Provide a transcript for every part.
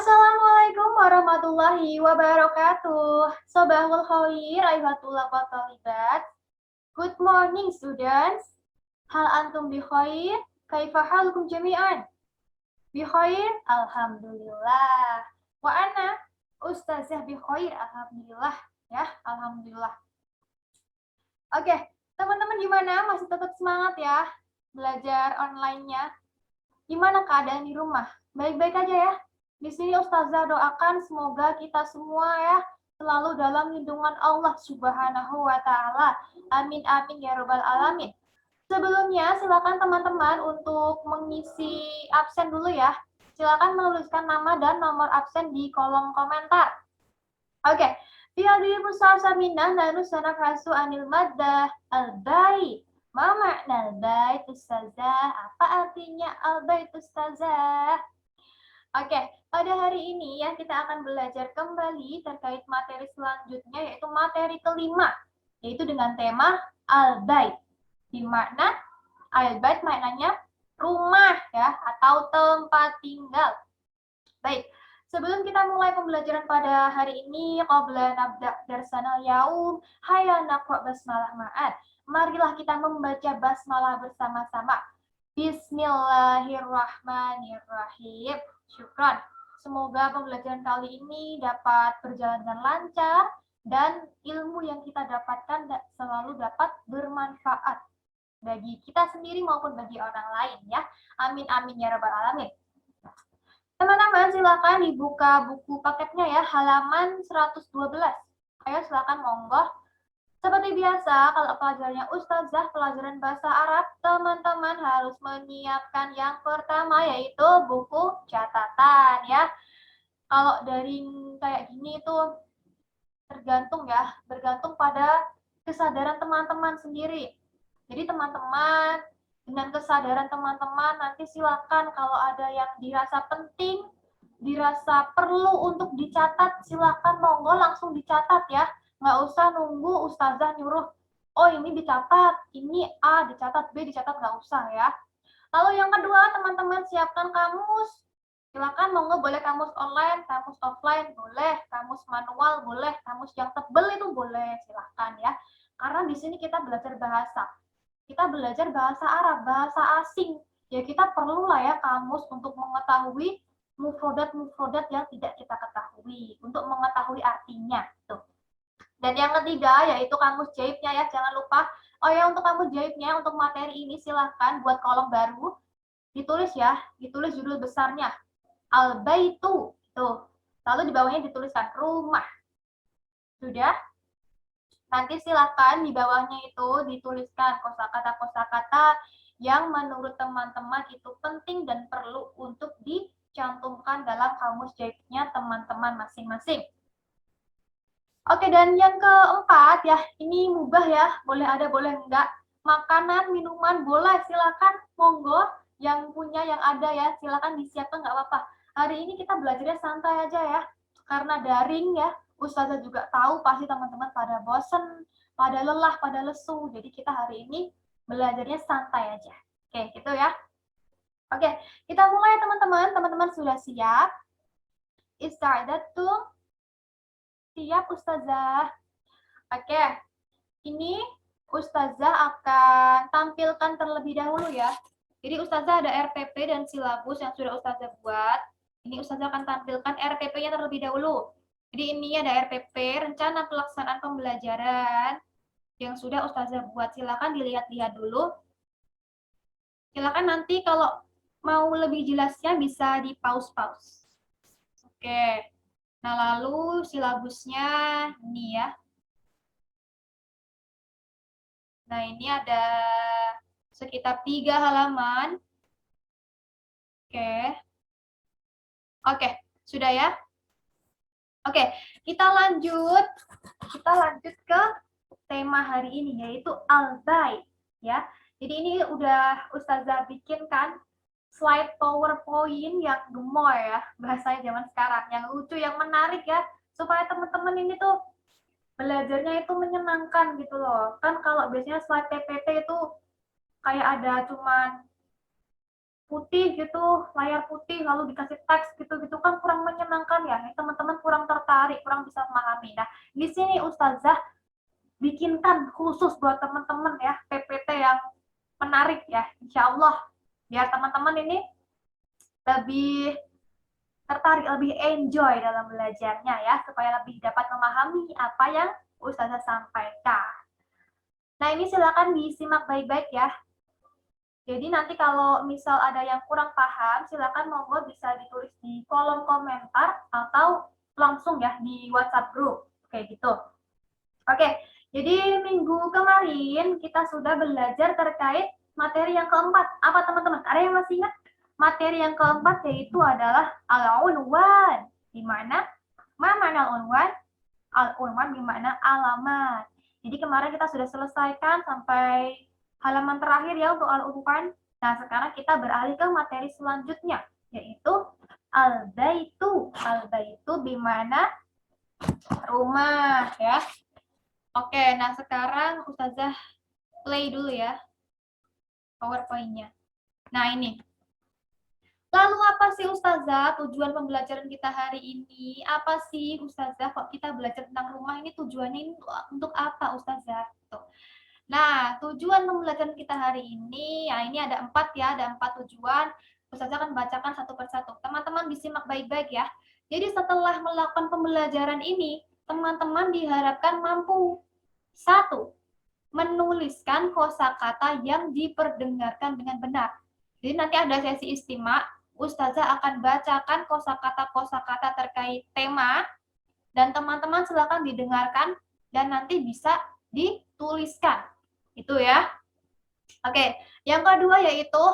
Assalamualaikum warahmatullahi wabarakatuh. Sobahul khair, ayhatullah wa talibat. Good morning students. Hal antum bi khair? Kaifa halukum jami'an? Bi khair? Alhamdulillah. Wa ana ustazah bi khair, alhamdulillah. Ya, alhamdulillah. Oke, teman-teman gimana? Masih tetap semangat ya belajar online-nya? Gimana keadaan di rumah? Baik-baik aja ya? Di sini Ustazah doakan semoga kita semua ya selalu dalam lindungan Allah Subhanahu wa taala. Amin amin ya robbal alamin. Sebelumnya silakan teman-teman untuk mengisi absen dulu ya. Silakan menuliskan nama dan nomor absen di kolom komentar. Oke. Fi hadhihi musafsar minna narusana kasu anil maddah al-bait. Ma makna al-bait ustazah? Apa artinya al-bait ustazah? Oke, pada hari ini ya kita akan belajar kembali terkait materi selanjutnya yaitu materi kelima, yaitu dengan tema al-bait. Di mana al-bait maknanya rumah ya atau tempat tinggal. Baik, sebelum kita mulai pembelajaran pada hari ini, qabla nabda darsanal yaum, hayya naqra basmalah ma'an. Marilah kita membaca basmalah bersama-sama. Bismillahirrahmanirrahim. Syukran. Semoga pembelajaran kali ini dapat berjalan dengan lancar dan ilmu yang kita dapatkan selalu dapat bermanfaat bagi kita sendiri maupun bagi orang lain ya. Amin amin ya rabbal alamin. Teman-teman silakan dibuka buku paketnya ya, halaman 112. Ayo silakan monggo. Seperti biasa, kalau pelajarannya Ustazah, pelajaran bahasa Arab, teman-teman harus menyiapkan yang pertama, yaitu buku catatan ya. Kalau daring kayak gini itu tergantung ya, bergantung pada kesadaran teman-teman sendiri. Jadi teman-teman, dengan kesadaran teman-teman, nanti silakan kalau ada yang dirasa penting, dirasa perlu untuk dicatat, silakan monggo langsung dicatat ya. Nggak usah nunggu Ustazah nyuruh, oh ini dicatat, ini A dicatat, B dicatat, nggak usah ya. Lalu yang kedua, teman-teman siapkan kamus. Silakan monggo boleh kamus online, kamus offline, boleh, kamus manual, boleh, kamus yang tebel itu boleh, silakan ya. Karena di sini kita belajar bahasa. Kita belajar bahasa Arab, bahasa asing. Ya kita perlulah ya kamus untuk mengetahui mufrodat-mufrodat yang tidak kita ketahui, untuk mengetahui artinya. Tuh. Dan yang ketiga yaitu kamus jaibnya ya, jangan lupa. Oh ya, untuk kamus jaibnya, untuk materi ini silahkan buat kolom baru, ditulis ya, ditulis judul besarnya, al-baitu, tuh. Lalu di bawahnya dituliskan rumah. Sudah? Nanti silahkan di bawahnya itu dituliskan kosakata-kosakata yang menurut teman-teman itu penting dan perlu untuk dicantumkan dalam kamus jaibnya teman-teman masing-masing. Oke, dan yang keempat ya, ini mubah ya, boleh ada, boleh enggak. Makanan, minuman, boleh, silakan, monggo. Yang punya, yang ada ya, silakan disiapkan, nggak apa-apa. Hari ini kita belajarnya santai aja ya, karena daring ya. Ustazah juga tahu pasti teman-teman pada bosen, pada lelah, pada lesu. Jadi kita hari ini belajarnya santai aja. Oke, gitu ya. Oke, kita mulai teman-teman. Teman-teman sudah siap? Ista'adatum? Siap Ustazah. Oke, ini Ustazah akan tampilkan terlebih dahulu ya. Jadi Ustazah ada RPP dan silabus yang sudah Ustazah buat. Ini Ustazah akan tampilkan RPP-nya terlebih dahulu. Jadi ini ada RPP, rencana pelaksanaan pembelajaran yang sudah Ustazah buat. Silakan dilihat-lihat dulu. Silakan nanti kalau mau lebih jelasnya bisa di pause-pause. Oke. Nah, lalu silabusnya ini ya. Nah, ini ada sekitar 3 halaman. Oke, sudah ya? Oke, kita lanjut ke tema hari ini, yaitu al-bait ya. Jadi ini udah Ustazah bikinkan slide PowerPoint yang gemoy ya, bahasanya zaman sekarang, yang lucu, yang menarik ya, supaya teman-teman ini tuh belajarnya itu menyenangkan gitu loh. Kan kalau biasanya slide PPT itu kayak ada cuman putih gitu, layar putih lalu dikasih teks gitu-gitu kan kurang menyenangkan Ustazah bikinkan khusus buat teman-teman ya, PPT yang menarik ya, insya Allah biar teman-teman ini lebih tertarik, lebih enjoy dalam belajarnya ya, supaya lebih dapat memahami apa yang Ustazah sampaikan. Nah, ini silakan disimak baik-baik ya. Jadi nanti kalau misal ada yang kurang paham, silakan monggo bisa ditulis di kolom komentar atau langsung ya di WhatsApp group, kayak gitu. Oke, jadi minggu kemarin kita sudah belajar terkait materi yang keempat. Apa teman-teman? Ada yang masih ingat? Materi yang keempat yaitu adalah al-unwan. Di mana? Mana al-unwan? Al-unwan di mana alamat. Jadi kemarin kita sudah selesaikan sampai halaman terakhir ya untuk al-unwan. Nah, sekarang kita beralih ke materi selanjutnya, yaitu al-baitu. Al-baitu di mana? Rumah ya. Oke, nah sekarang Ustazah play dulu ya PowerPoint-nya. Nah, ini. Lalu apa sih Ustazah tujuan pembelajaran kita hari ini? Apa sih Ustazah kok kita belajar tentang rumah ini tujuannya ini untuk apa Ustazah? Tuh. Nah, tujuan pembelajaran kita hari ini, ya ini ada 4 ya, ada 4 tujuan. Ustazah akan bacakan satu persatu. Teman-teman disimak baik-baik ya. Jadi setelah melakukan pembelajaran ini, teman-teman diharapkan mampu 1. Menuliskan kosakata yang diperdengarkan dengan benar. Jadi nanti ada sesi istimak, Ustazah akan bacakan kosakata-kosakata terkait tema, dan teman-teman silakan didengarkan dan nanti bisa dituliskan. Itu ya. Oke, yang kedua yaitu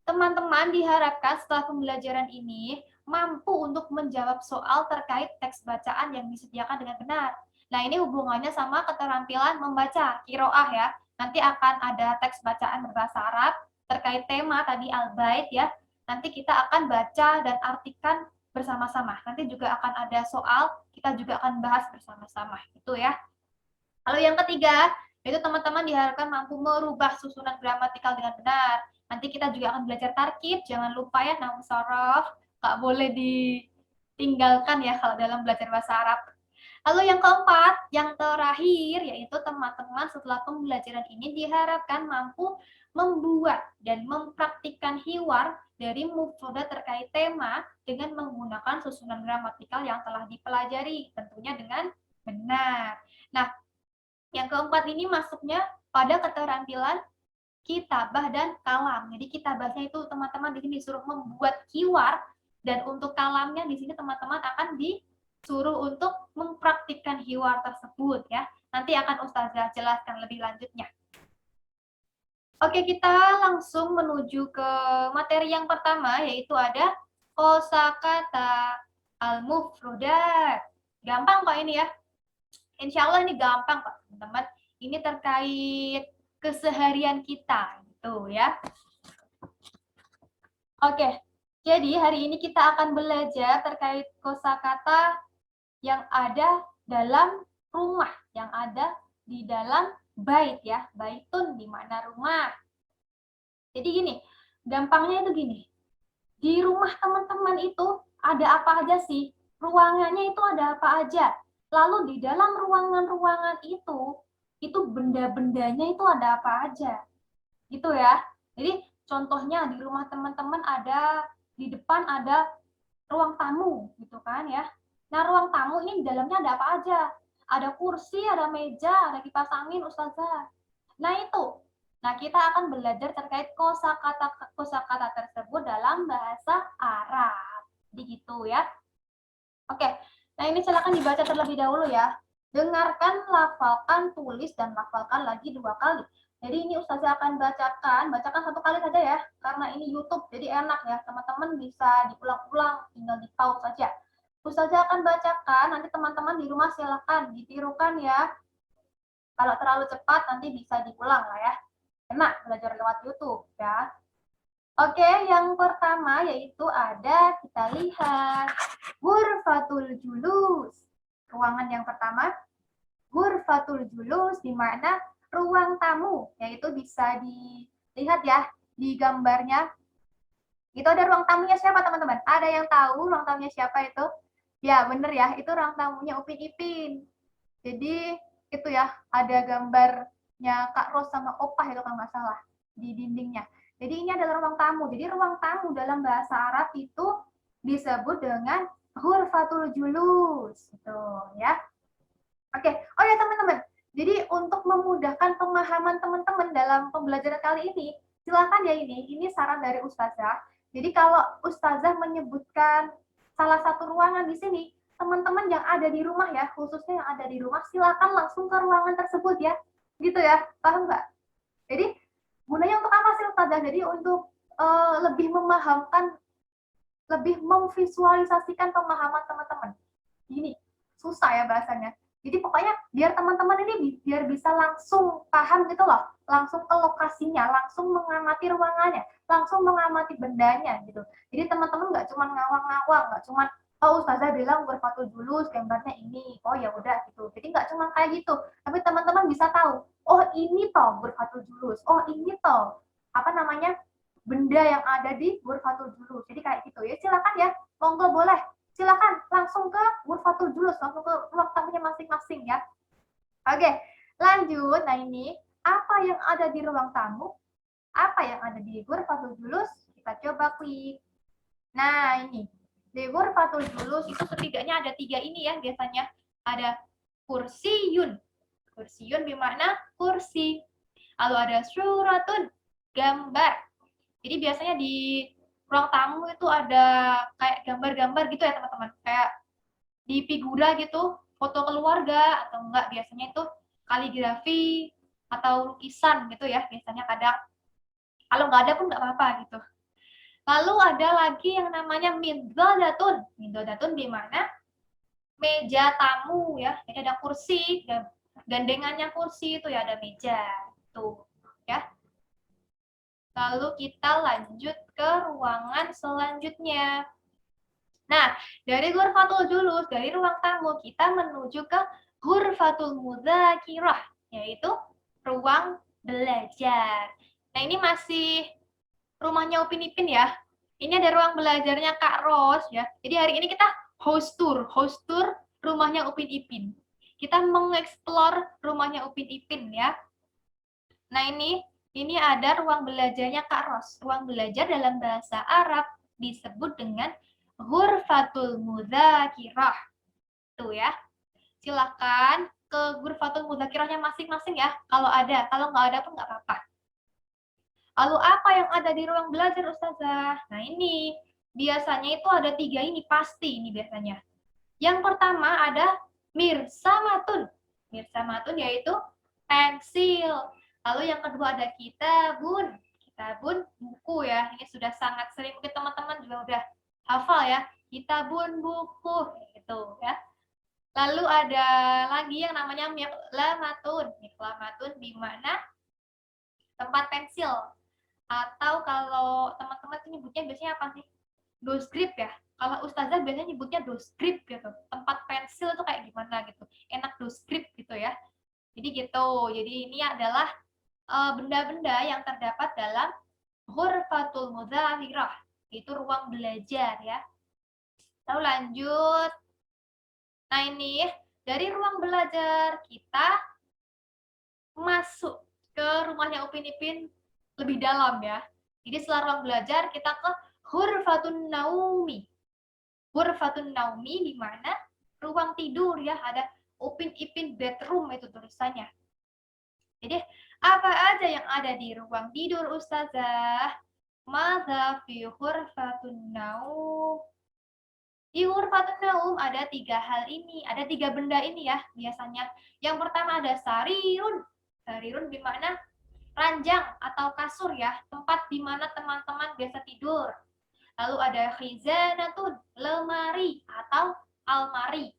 teman-teman diharapkan setelah pembelajaran ini mampu untuk menjawab soal terkait teks bacaan yang disediakan dengan benar. Nah, ini hubungannya sama keterampilan membaca, qiraah ya. Nanti akan ada teks bacaan berbahasa Arab terkait tema tadi al-bait ya. Nanti kita akan baca dan artikan bersama-sama. Nanti juga akan ada soal, kita juga akan bahas bersama-sama. Itu ya. Lalu yang ketiga, yaitu teman-teman diharapkan mampu merubah susunan gramatikal dengan benar. Nanti kita juga akan belajar tarkib, jangan lupa ya naum sorof, nggak boleh ditinggalkan ya kalau dalam belajar bahasa Arab. Lalu yang keempat, yang terakhir, yaitu teman-teman setelah pembelajaran ini diharapkan mampu membuat dan mempraktikkan hiwar dari mufrodat terkait tema dengan menggunakan susunan gramatikal yang telah dipelajari, tentunya dengan benar. Nah, yang keempat ini masuknya pada keterampilan kitabah dan kalam. Jadi kitabahnya itu teman-teman di sini disuruh membuat hiwar, dan untuk kalamnya di sini teman-teman akan disuruh untuk mempraktikkan hiwar tersebut ya. Nanti akan Ustazah jelaskan lebih lanjutnya. Oke, kita langsung menuju ke materi yang pertama, yaitu ada kosakata al-mufrodat. Gampang kok ini ya. Insya Allah ini gampang kok teman-teman. Ini terkait keseharian kita gitu ya. Oke, jadi hari ini kita akan belajar terkait kosakata yang ada dalam rumah, yang ada di dalam bait ya. Baitun di mana rumah. Jadi gini, gampangnya itu gini. Di rumah teman-teman itu ada apa aja sih? Ruangannya itu ada apa aja? Lalu di dalam ruangan-ruangan itu benda-bendanya itu ada apa aja? Gitu ya. Jadi contohnya di rumah teman-teman ada, di depan ada ruang tamu gitu kan ya. Nah, ruang tamu ini di dalamnya ada apa aja? Ada kursi, ada meja, ada kipas angin, Ustazah. Nah, itu. Nah, kita akan belajar terkait kosakata tersebut dalam bahasa Arab. Jadi gitu ya. Oke. Nah, ini silakan dibaca terlebih dahulu ya. Dengarkan, lafalkan, tulis, dan lafalkan lagi 2 kali. Jadi ini Ustazah akan bacakan 1 kali saja ya, karena ini YouTube, jadi enak ya, teman-teman bisa diulang-ulang, tinggal di pause saja. Ustazah akan bacakan, nanti teman-teman di rumah silakan ditirukan ya. Kalau terlalu cepat nanti bisa diulang lah ya. Enak belajar lewat YouTube ya. Oke, yang pertama yaitu ada, kita lihat, ghurfatul julus. Ruangan yang pertama, ghurfatul julus, di mana ruang tamu, yaitu bisa dilihat ya di gambarnya. Itu ada ruang tamunya siapa teman-teman? Ada yang tahu ruang tamunya siapa itu? Ya bener ya, itu ruang tamunya Upin Ipin. Jadi itu ya, ada gambarnya Kak Ros sama Opah itu kalau nggak salah di dindingnya. Jadi ini adalah ruang tamu. Jadi ruang tamu dalam bahasa Arab itu disebut dengan ghurfatul julus gitu ya. Oke, oh ya teman-teman. Jadi untuk memudahkan pemahaman teman-teman dalam pembelajaran kali ini, silakan ya ini saran dari Ustazah. Jadi kalau Ustazah menyebutkan salah satu ruangan di sini, teman-teman yang ada di rumah ya, khususnya yang ada di rumah, silakan langsung ke ruangan tersebut ya. Gitu ya, paham nggak? Jadi gunanya untuk apa sih Ustazah? Jadi untuk lebih memahamkan, lebih memvisualisasikan pemahaman teman-teman. Gini, susah ya bahasanya. Jadi pokoknya biar teman-teman ini biar bisa langsung paham gitu loh, langsung ke lokasinya, langsung mengamati ruangannya, langsung mengamati bendanya gitu. Jadi teman-teman nggak cuma ngawang-ngawang, nggak cuma oh Ustazah bilang berfatul julus gambarnya ini, oh ya udah gitu. Jadi nggak cuma kayak gitu, tapi teman-teman bisa tahu, oh ini toh berfatul julus, oh ini toh apa namanya benda yang ada di berfatul julus. Jadi kayak gitu ya. Silakan ya, monggo boleh silakan langsung ke Ghurfatul Julus, langsung ke ruang tamunya masing-masing ya. Oke, lanjut. Nah ini, apa yang ada di ruang tamu? Apa yang ada di Ghurfatul Julus? Kita coba klik. Nah ini, di Ghurfatul Julus itu setidaknya ada 3 ini ya biasanya. Ada kursiyun. Kursiyun bermakna kursi. Lalu ada suratun, gambar. Jadi biasanya di ruang tamu itu ada kayak gambar-gambar gitu ya teman-teman. Kayak di figura gitu, foto keluarga atau enggak biasanya itu kaligrafi atau lukisan gitu ya biasanya kadang. Kalau nggak ada pun nggak apa-apa gitu. Lalu ada lagi yang namanya mindodatun. Mindodatun di mana meja tamu ya. Jadi ada kursi, gandengannya kursi itu ya ada meja tuh ya. Lalu kita lanjut ke ruangan selanjutnya. Nah, dari Ghurfatul Julus, dari ruang tamu, kita menuju ke Ghurfatul Mudzakirah, yaitu ruang belajar. Nah, ini masih rumahnya Upin Ipin ya. Ini ada ruang belajarnya Kak Ros ya. Jadi hari ini kita host tour rumahnya Upin Ipin. Kita mengeksplor rumahnya Upin Ipin ya. Nah, ini ada ruang belajarnya Kak Ros. Ruang belajar dalam bahasa Arab disebut dengan Ghurfatul Mudzakirah. Tuh ya. Silakan ke Ghurfatul Mudzakirahnya masing-masing ya. Kalau ada, kalau nggak ada pun nggak apa-apa. Lalu apa yang ada di ruang belajar Ustazah? Nah ini, biasanya itu ada 3 ini, pasti ini biasanya. Yang pertama ada mirsamatun. Mirsamatun yaitu pensil. Lalu yang kedua ada kitabun. Kitabun buku ya. Ini sudah sangat sering mungkin teman-teman juga udah hafal ya. Kitabun buku gitu ya. Lalu ada lagi yang namanya miqlamatun. Miqlamatun di mana tempat pensil. Atau kalau teman-teman nyebutnya biasanya apa sih? Dosgrip ya. Kalau ustazah biasanya nyebutnya dosgrip gitu. Tempat pensil itu kayak gimana gitu. Enak dosgrip gitu ya. Jadi gitu. Jadi ini adalah benda-benda yang terdapat dalam Ghurfatul Mudzakirah. Itu ruang belajar ya. Lalu lanjut. Nah ini dari ruang belajar kita masuk ke rumahnya Upin Ipin lebih dalam ya. Jadi setelah ruang belajar kita ke Ghurfatun Naumi. Ghurfatun Naumi di mana ruang tidur ya, ada Upin Ipin bedroom itu tulisannya. Jadi apa aja yang ada di ruang tidur Ustazah? Madza fi Ghurfatun Naum? Di Ghurfatun Naum ada 3 hal ini, ada 3 benda ini ya biasanya. Yang pertama ada sarirun. Sarirun di mana ranjang atau kasur ya, tempat di mana teman-teman biasa tidur. Lalu ada khizanatun, lemari atau almari.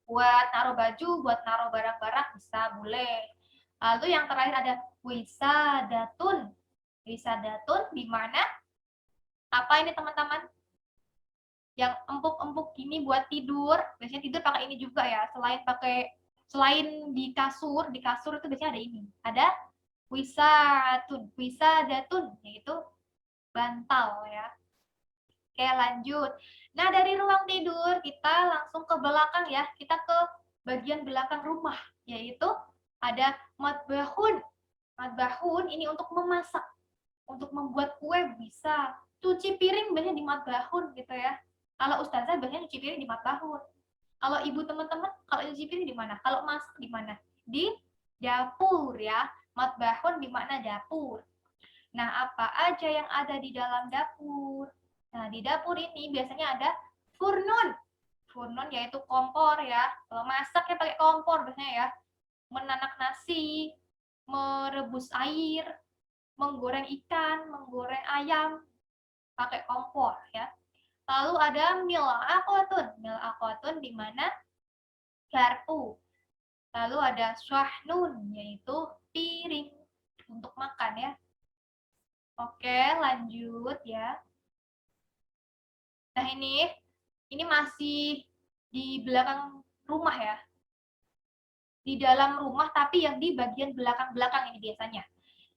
Buat naruh baju, buat naruh barang-barang bisa boleh. Lalu yang terakhir ada wisadatun. Wisadatun di mana apa ini teman-teman? Yang empuk-empuk gini buat tidur. Biasanya tidur pakai ini juga ya. Selain di kasur itu biasanya ada ini. Ada wisadatun yaitu bantal ya. Oke, lanjut. Nah, dari ruang tidur kita langsung ke belakang ya. Kita ke bagian belakang rumah, yaitu ada matbahun. Matbahun ini untuk memasak, untuk membuat kue bisa. Cuci piring biasanya di matbahun gitu ya. Kalau ustazah biasanya cuci piring di matbahun. Kalau ibu teman-teman, kalau cuci piring di mana? Kalau masak di mana? Di dapur ya. Matbahun di mana? Dapur. Nah, apa aja yang ada di dalam dapur? Nah, di dapur ini biasanya ada furnun. Furnun yaitu kompor ya. Kalau masak ya pakai kompor biasanya ya. Menanak nasi, merebus air, menggoreng ikan, menggoreng ayam, pakai kompor ya. Lalu ada mil'aqatun. Mil'aqatun di mana garpu. Lalu ada swahnun, yaitu piring untuk makan ya. Oke, lanjut ya. Nah, ini masih di belakang rumah ya. Di dalam rumah tapi yang di bagian belakang-belakang ini biasanya.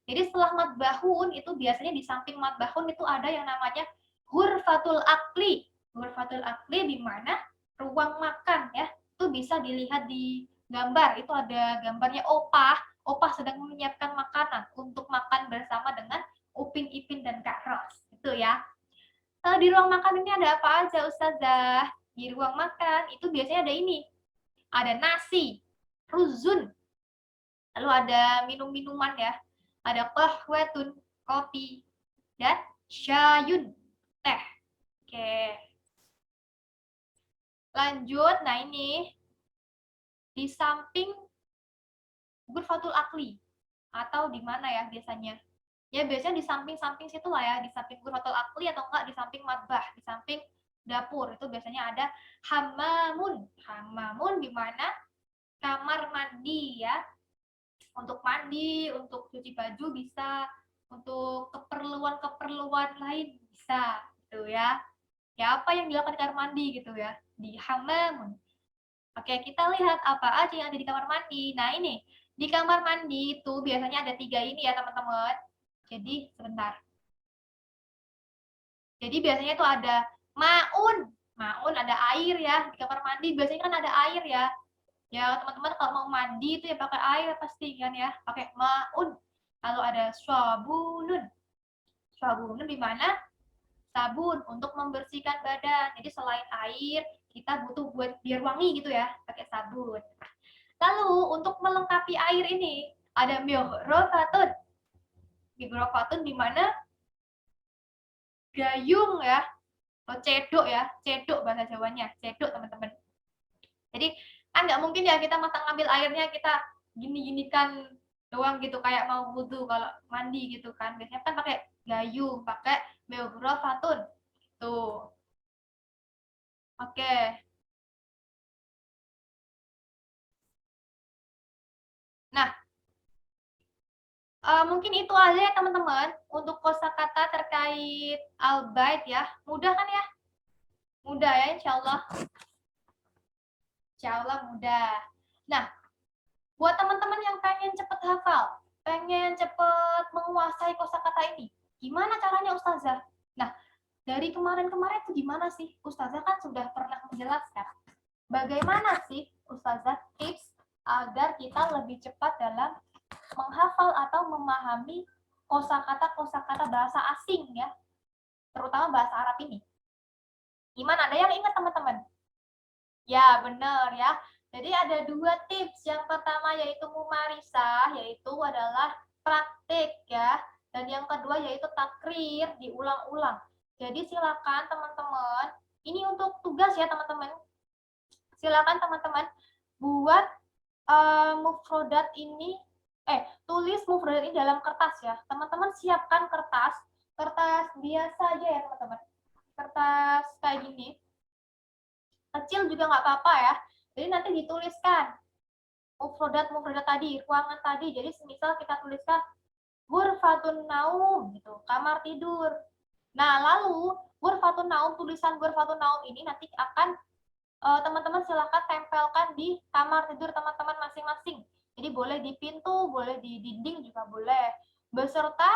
Jadi setelah matbahun itu biasanya di samping matbahun itu ada yang namanya ghurfatul akli. Ghurfatul akli di mana ruang makan ya. Itu bisa dilihat di gambar. Itu ada gambarnya opah. Opah sedang menyiapkan makanan untuk makan bersama dengan Upin Ipin dan Kak Ros. Itu ya. Di ruang makan ini ada apa aja Ustazah? Di ruang makan itu biasanya ada ini. Ada nasi, ruzun. Lalu ada minum-minuman ya. Ada qahwatun, kopi, dan syayun, teh. Oke. Lanjut, nah ini di samping ghurfatul akli atau di mana ya biasanya? Ya biasanya di samping-samping situ lah ya, di samping ghurfatul akli atau enggak di samping matbah, di samping dapur itu biasanya ada hamamun. Hamamun di mana kamar mandi ya. Untuk mandi, untuk cuci baju bisa, untuk keperluan-keperluan lain bisa, gitu ya. Ya apa yang dilakukan di kamar mandi gitu ya, di hammam. Oke, kita lihat apa aja yang ada di kamar mandi. Nah ini, di kamar mandi itu biasanya ada 3 ini ya teman-teman. Jadi sebentar. Jadi biasanya itu ada maun. Maun ada air ya, di kamar mandi biasanya kan ada air ya. Ya, teman-teman kalau mau mandi itu ya pakai air pasti kan ya, pakai maun. Lalu ada sabunun. Sabunun di mana? Sabun untuk membersihkan badan. Jadi selain air, kita butuh buat biar wangi gitu ya, pakai sabun. Lalu untuk melengkapi air ini ada mighrafatun. Mighrafatun di mana? Gayung ya, atau cedok ya, cedok bahasa Jawanya, cedok teman-teman. Jadi kan nggak mungkin ya kita masa ngambil airnya kita gini-ginikan doang gitu kayak mau wudhu kalau mandi gitu kan. Biasanya kan pakai gayung, pakai mighrafatun. Tuh. Oke. Nah, mungkin itu aja ya teman-teman untuk kosakata terkait al-bait ya. Mudah kan ya? Mudah ya insya Allah. Insya Allah mudah. Nah, buat teman-teman yang pengen cepet hafal, pengen cepet menguasai kosakata ini, gimana caranya Ustazah? Nah, dari kemarin-kemarin itu gimana sih? Ustazah kan sudah pernah menjelaskan. Bagaimana sih Ustazah tips agar kita lebih cepat dalam menghafal atau memahami kosakata-kosakata bahasa asing ya, terutama bahasa Arab ini. Gimana? Ada yang ingat teman-teman? Ya, benar ya. Jadi ada 2 tips. Yang pertama yaitu mumarisah, yaitu adalah praktik ya. Dan yang kedua yaitu takrir, diulang-ulang. Jadi silakan teman-teman, ini untuk tugas ya teman-teman. Silakan teman-teman buat mufrodat ini, tulis mufrodat ini dalam kertas ya. Teman-teman siapkan kertas biasa aja ya teman-teman. Kertas kayak gini. Kecil juga nggak apa-apa ya. Jadi nanti dituliskan mufrodat tadi, ruangan tadi. Jadi semisal kita tuliskan ghurfatun naum gitu, kamar tidur. Nah, lalu ghurfatun naum, tulisan ghurfatun naum ini nanti akan teman-teman silakan tempelkan di kamar tidur teman-teman masing-masing. Jadi boleh di pintu, boleh di dinding juga boleh. Beserta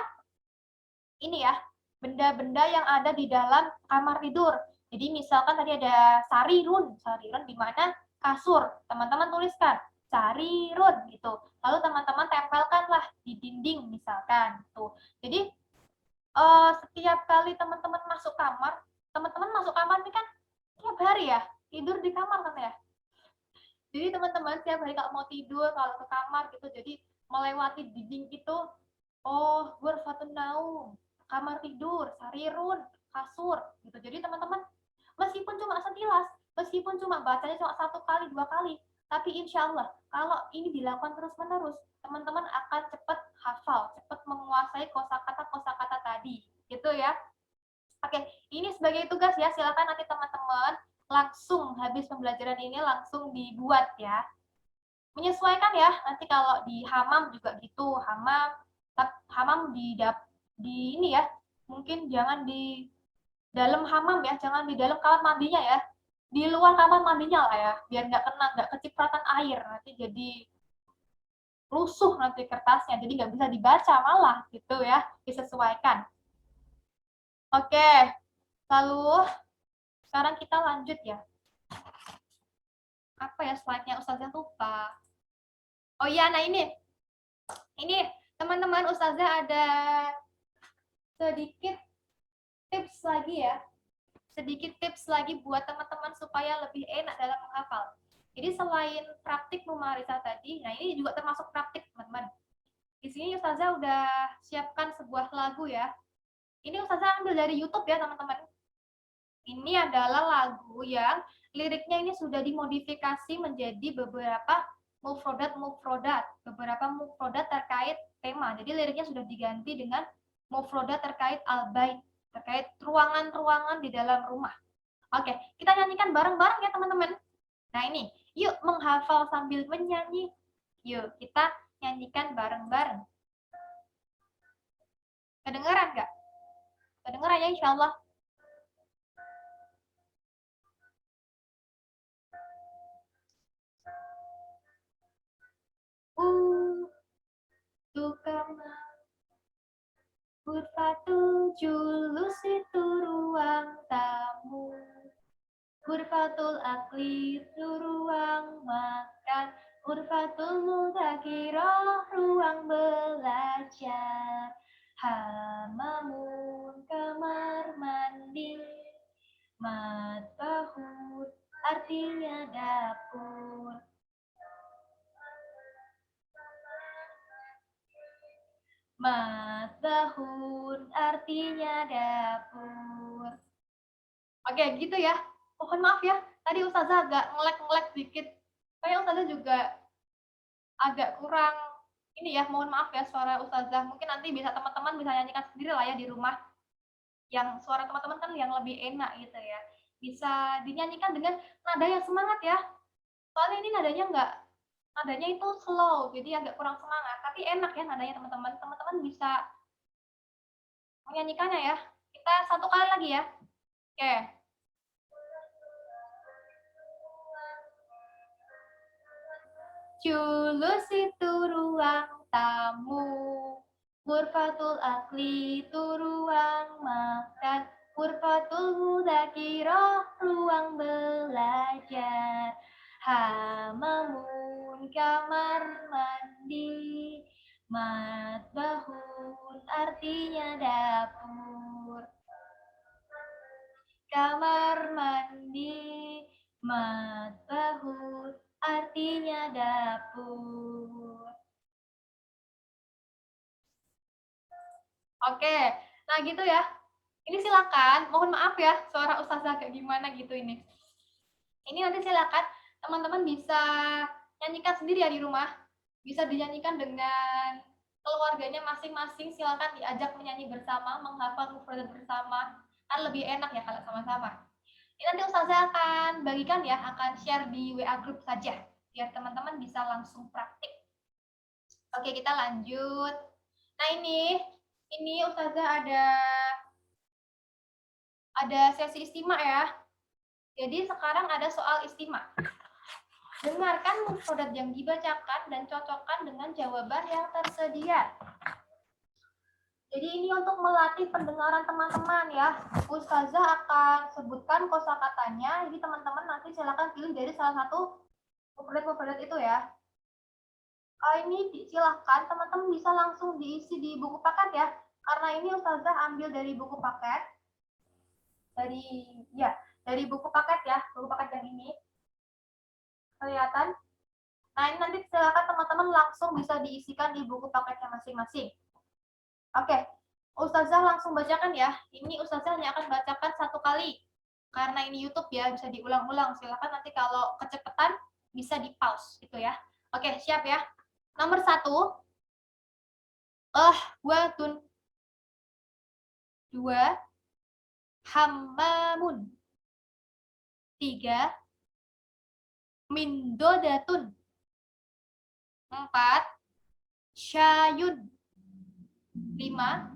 ini ya, benda-benda yang ada di dalam kamar tidur. Jadi misalkan tadi ada sarirun di mana kasur. Teman-teman tuliskan sarirun gitu. Lalu teman-teman tempelkanlah di dinding misalkan tuh. Jadi setiap kali teman-teman masuk kamar, teman-teman masuk kamar ini kan tiap hari ya, tidur di kamar kan ya. Jadi teman-teman tiap hari kalau mau tidur, kalau ke kamar gitu, jadi melewati dinding itu, oh, ghurfatun naum, kamar tidur, sarirun, kasur gitu. Jadi teman-teman meskipun cuma sekilas, meskipun cuma bacanya cuma 1 kali, 2 kali, tapi insya Allah kalau ini dilakukan terus-menerus, teman-teman akan cepat hafal, cepat menguasai kosakata-kosakata tadi, gitu ya. Oke, ini sebagai tugas ya, silakan nanti teman-teman langsung habis pembelajaran ini langsung dibuat ya. Menyesuaikan ya, nanti kalau di hamam juga gitu, hamam di ini ya, mungkin jangan di dalam hamam ya, jangan di dalam kamar mandinya ya, di luar kamar mandinya lah ya, biar nggak kecipratan air, nanti jadi lusuh nanti kertasnya, jadi nggak bisa dibaca malah gitu ya, disesuaikan. Oke, lalu sekarang kita lanjut ya. Apa ya slide-nya, Ustazah lupa. Oh iya, nah ini teman-teman, Ustazah ada sedikit tips lagi ya. Sedikit tips lagi buat teman-teman supaya lebih enak dalam menghafal. Jadi selain praktik memarisa tadi, nah ini juga termasuk praktik teman-teman. Di sini Ustazah udah siapkan sebuah lagu ya. Ini Ustazah ambil dari YouTube ya teman-teman. Ini adalah lagu yang liriknya ini sudah dimodifikasi menjadi beberapa beberapa mufrodat terkait tema. Jadi liriknya sudah diganti dengan mufrodat terkait al-bait, terkait ruangan-ruangan di dalam rumah. Oke, kita nyanyikan bareng-bareng ya teman-teman. Nah ini, yuk menghafal sambil menyanyi. Yuk kita nyanyikan bareng-bareng. Kedengeran nggak? Kedengeran ya insya Allah. Tukama Ghurfatul julus itu ruang tamu. Ghurfatul akli itu ruang makan. Ghurfatul mudzakiroh ruang belajar. Hamamun kamar mandi. Matbahut artinya dapur. Matbahun artinya dapur. Oke, gitu ya. Mohon maaf ya, tadi Ustazah agak ngelek-ngelek dikit. Kayak Ustazah juga agak kurang ini ya, mohon maaf ya suara Ustazah. Mungkin nanti bisa teman-teman bisa nyanyikan sendiri lah ya di rumah. Yang suara teman-teman kan yang lebih enak gitu ya. Bisa dinyanyikan dengan nada yang semangat ya. Soalnya ini nadanya itu slow, jadi agak kurang semangat. Tapi enak ya nadanya teman-teman. Teman-teman bisa menyanyikannya ya. Kita 1 kali lagi ya. Oke. Julus itu ruang tamu. Ghurfatul akli itu ruang makan. Ghurfatul mudzakiroh ruang belajar. Hamamun kamar mandi. Matbahun artinya dapur. Kamar mandi. Matbahun artinya dapur. Oke, nah gitu ya. Ini silakan, mohon maaf ya suara Ustazah kayak gimana gitu ini. Ini nanti silakan teman-teman bisa nyanyikan sendiri ya di rumah. Bisa dinyanyikan dengan keluarganya masing-masing, silakan diajak menyanyi bersama, menghafal mufradat bersama. Kan lebih enak ya kalau sama-sama. Ini nanti Ustazah akan bagikan ya, akan share di WA group saja biar teman-teman bisa langsung praktik. Oke, kita lanjut. Nah, ini Ustazah ada sesi istimak ya. Jadi sekarang ada soal istimak. Dengarkan mufradat yang dibacakan dan cocokkan dengan jawaban yang tersedia. Jadi ini untuk melatih pendengaran teman-teman ya. Ustazah akan sebutkan kosakatanya. Jadi teman-teman nanti silakan pilih dari salah satu Mufadat itu ya. Ini silahkan teman-teman bisa langsung diisi di buku paket ya. Karena ini Ustazah ambil dari buku paket. Dari buku paket ya, buku paket yang ini. Kelihatan? Nah, ini nanti silakan teman-teman langsung bisa diisikan di buku paketnya masing-masing. Oke, Ustazah langsung bacakan ya. Ini Ustazah hanya akan bacakan satu kali. Karena ini YouTube ya, bisa diulang-ulang. Silakan nanti kalau kecepatan bisa di pause gitu ya. Oke, siap ya. Nomor 1, ahwatun. 2, hammamun. 3, mindodatun. 4, syayun. 5,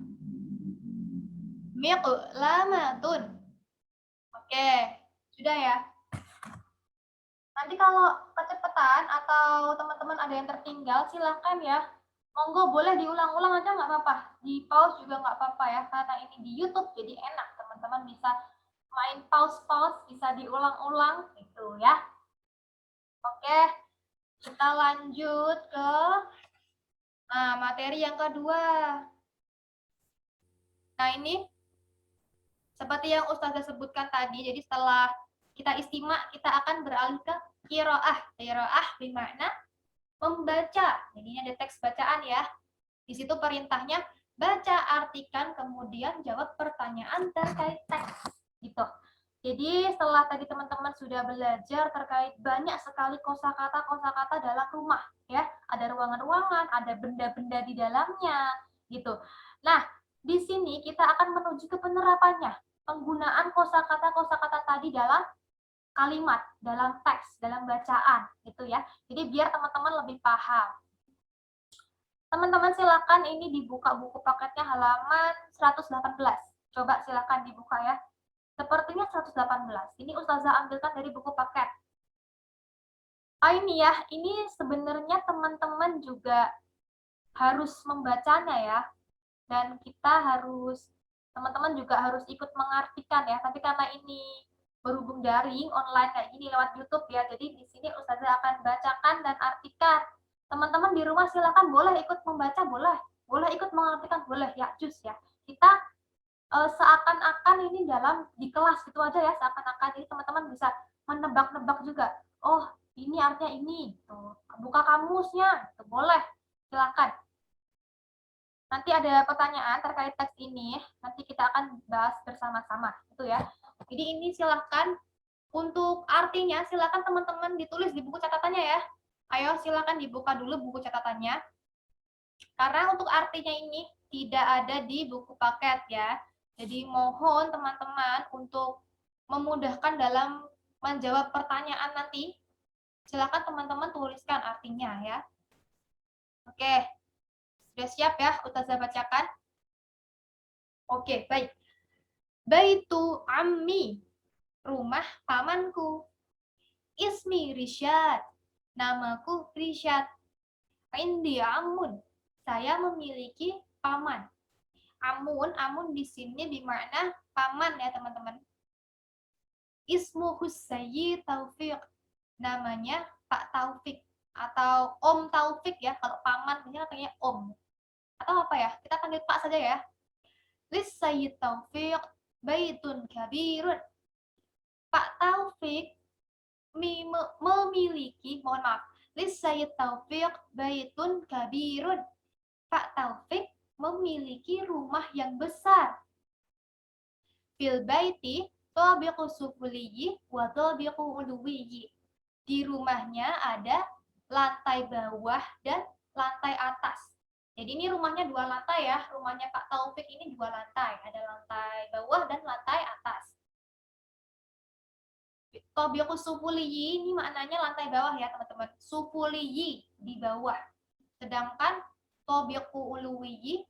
miqlamatun. Oke, sudah ya. Nanti kalau kecepatan atau teman-teman ada yang tertinggal, silahkan ya. Monggo boleh diulang-ulang aja nggak apa-apa. Di pause juga nggak apa-apa ya. Karena ini di YouTube jadi enak. Teman-teman bisa main pause-pause, bisa diulang-ulang gitu ya. Oke, kita lanjut ke materi yang kedua. Nah ini seperti yang Ustazah sebutkan tadi, jadi setelah kita istimak, kita akan beralih ke qiraah. Qiraah bermakna membaca. Jadi ini ada teks bacaan ya. Di situ perintahnya baca, artikan, kemudian jawab pertanyaan terkait teks. Gitu. Jadi setelah tadi teman-teman sudah belajar terkait banyak sekali kosakata dalam rumah, ya, ada ruangan-ruangan, ada benda-benda di dalamnya, gitu. Nah, di sini kita akan menuju ke penerapannya, penggunaan kosakata tadi dalam kalimat, dalam teks, dalam bacaan, gitu ya. Jadi biar teman-teman lebih paham. Teman-teman silakan ini dibuka buku paketnya halaman 118. Coba silakan dibuka ya. Sepertinya 118. Ini Ustazah ambilkan dari buku paket. Ini ya, ini sebenarnya teman-teman juga harus membacanya ya. Dan kita harus, teman-teman juga harus ikut mengartikan ya. Tapi karena ini berhubung daring, online kayak gini lewat YouTube ya. Jadi di sini Ustazah akan bacakan dan artikan. Teman-teman di rumah silakan boleh ikut membaca, boleh. Boleh ikut mengartikan, boleh ya, jus ya. Kita seakan-akan ini dalam di kelas gitu aja ya, seakan-akan jadi teman-teman bisa menebak-nebak juga. Oh, ini artinya ini. Tuh. Buka kamusnya, tuh, boleh. Silakan. Nanti ada pertanyaan terkait teks ini, nanti kita akan bahas bersama-sama, itu ya. Jadi ini silakan untuk artinya silakan teman-teman ditulis di buku catatannya ya. Ayo silakan dibuka dulu buku catatannya. Karena untuk artinya ini tidak ada di buku paket ya. Jadi mohon teman-teman untuk memudahkan dalam menjawab pertanyaan nanti. Silakan teman-teman tuliskan artinya ya. Oke, sudah siap ya Ustazah bacakan? Oke, baik. Baitu ammi, rumah pamanku. Ismi Rishad, namaku Rishad. Indi amun, saya memiliki paman. Amun di sini bermakna paman ya teman-teman. Ismuhu Sayyid Taufik, namanya Pak Taufik atau Om Taufik ya. Kalau paman punya katanya Om. Atau apa ya? Kita panggil Pak saja ya. Lis Sayyid Taufik baitun kabirun. Pak Taufik memiliki, mohon maaf, Lis Sayyid Taufik baitun kabirun. Pak Taufik memiliki rumah yang besar. Fil baiti tabiqu sufliyi wa tabiqu uluwiyi. Di rumahnya ada lantai bawah dan lantai atas. Jadi ini rumahnya 2 lantai ya. Rumahnya Pak Taufik ini 2 lantai. Ada lantai bawah dan lantai atas. Tabiqu sufuliyi ini maknanya lantai bawah ya teman-teman. Sufuliyi di bawah. Sedangkan tabiqu uluwiyi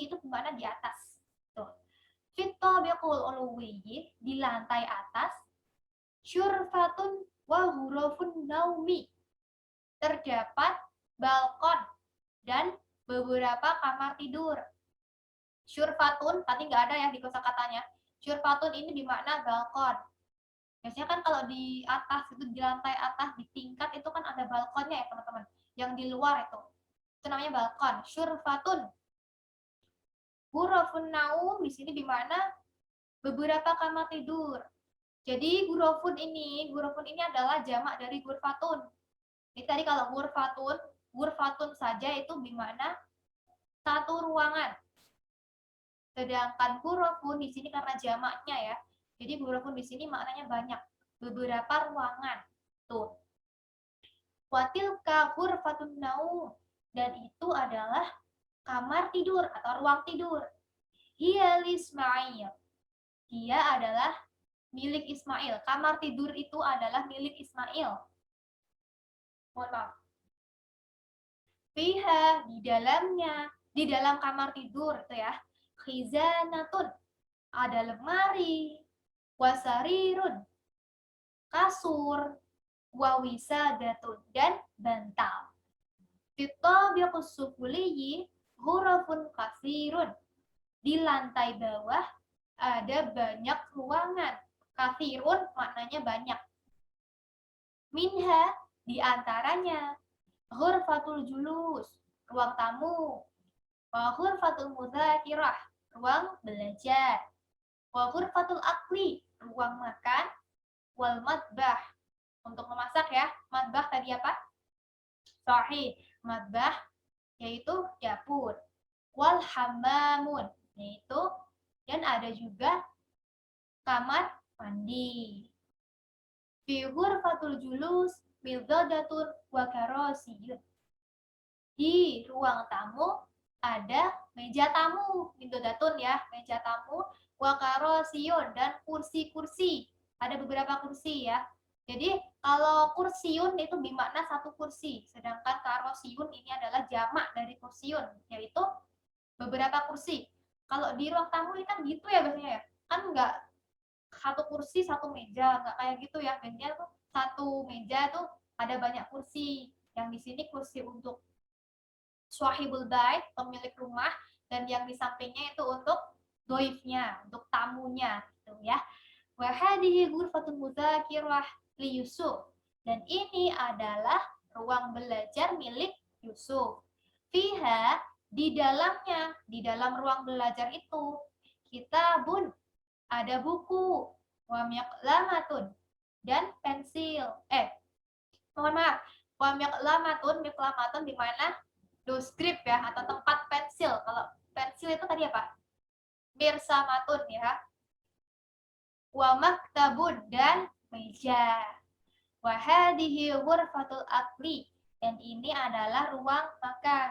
itu bermakna di atas. Tuh. Fit tabiqul uluwiyi di lantai atas. Syurfatun wa hurufun naumi. Terdapat balkon dan beberapa kamar tidur. Syurfatun tadi nggak ada ya di kosakatanya. Syurfatun ini bermakna balkon. Biasanya kan kalau di atas itu, di lantai atas, di tingkat itu kan ada balkonnya ya teman-teman. Yang di luar itu namanya balkon. Syurfatun. Ghurafun naum di sini di mana beberapa kamar tidur. Jadi ghurafun ini adalah jamak dari ghurfatun. Jadi tadi kalau ghurfatun saja itu di mana satu ruangan. Sedangkan ghurafun di sini karena jamaknya ya. Jadi ghurafun di sini maknanya banyak, beberapa ruangan. Tuh. Watilka ghurfatun naum, dan itu adalah kamar tidur atau ruang tidur. Hiya Ismail. Dia adalah milik Ismail. Kamar tidur itu adalah milik Ismail. Mohon maaf. Fiha, di dalamnya, di dalam kamar tidur itu ya. Khizanatun, ada lemari. Wasarirun, kasur. Wawisadatun, dan bantal. Fitabiqus sufuliyi hurufun kasirun. Di lantai bawah ada banyak ruangan. Kasirun maknanya banyak. Minha, di antaranya ghurfatul julus, ruang tamu. Wa ghurfatul mudzakirah, ruang belajar. Wa ghurfatul akli, ruang makan. Wal matbah, untuk memasak ya. Matbah tadi apa? Sahih. Matbah yaitu dapur. Wal hammamun, yaitu dan ada juga kamar mandi. Fi ghurfatul julus mildadatun wa karasiyun. Di ruang tamu ada meja tamu, mildadatun ya, meja tamu, wa karasiyun, dan kursi-kursi. Ada beberapa kursi ya. Jadi kalau kursiun itu bermakna satu kursi, sedangkan karosiyun ini adalah jamak dari kursiun, yaitu beberapa kursi. Kalau di ruang tamu ini kan gitu ya biasanya ya, kan nggak satu kursi satu meja, nggak kayak gitu ya. Biasanya tuh satu meja tuh ada banyak kursi. Yang di sini kursi untuk swahibul bait, pemilik rumah, dan yang di sampingnya itu untuk doifnya, untuk tamunya, gitu ya. Wa hadhihi ghurfatul mudzakirah li Yusuf. Dan ini adalah ruang belajar milik Yusuf. Fiha, di dalamnya, di dalam ruang belajar itu, kitabun, ada buku, wa miqlamatun, dan pensil. Mohon maaf, wa miqlamatun di mana doskrip ya, atau tempat pensil. Kalau pensil itu tadi apa? Mirsamatun ya. Wa maktabun, dan meja. Wa hadhihi ghurfatul akli, dan ini adalah ruang makan.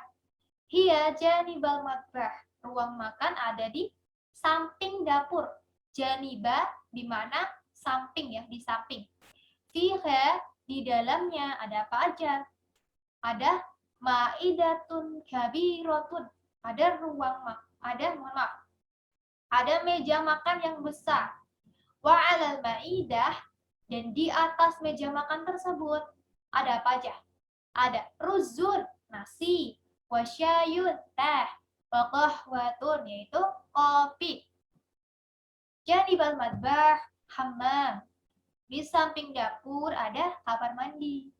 Hiya janibal matbah, ruang makan ada di samping dapur. Janiba di mana samping ya, di samping. Fiha, di dalamnya ada apa aja? Ada ma'idatun kabiratun, ada ada meja makan yang besar. Wa 'alal ma'idah, dan di atas meja makan tersebut ada apa aja? Ada ruzun, nasi, wasyayun, teh, wa qahwatun, yaitu kopi. Janibal madbah, hammam. Di samping dapur ada kamar mandi.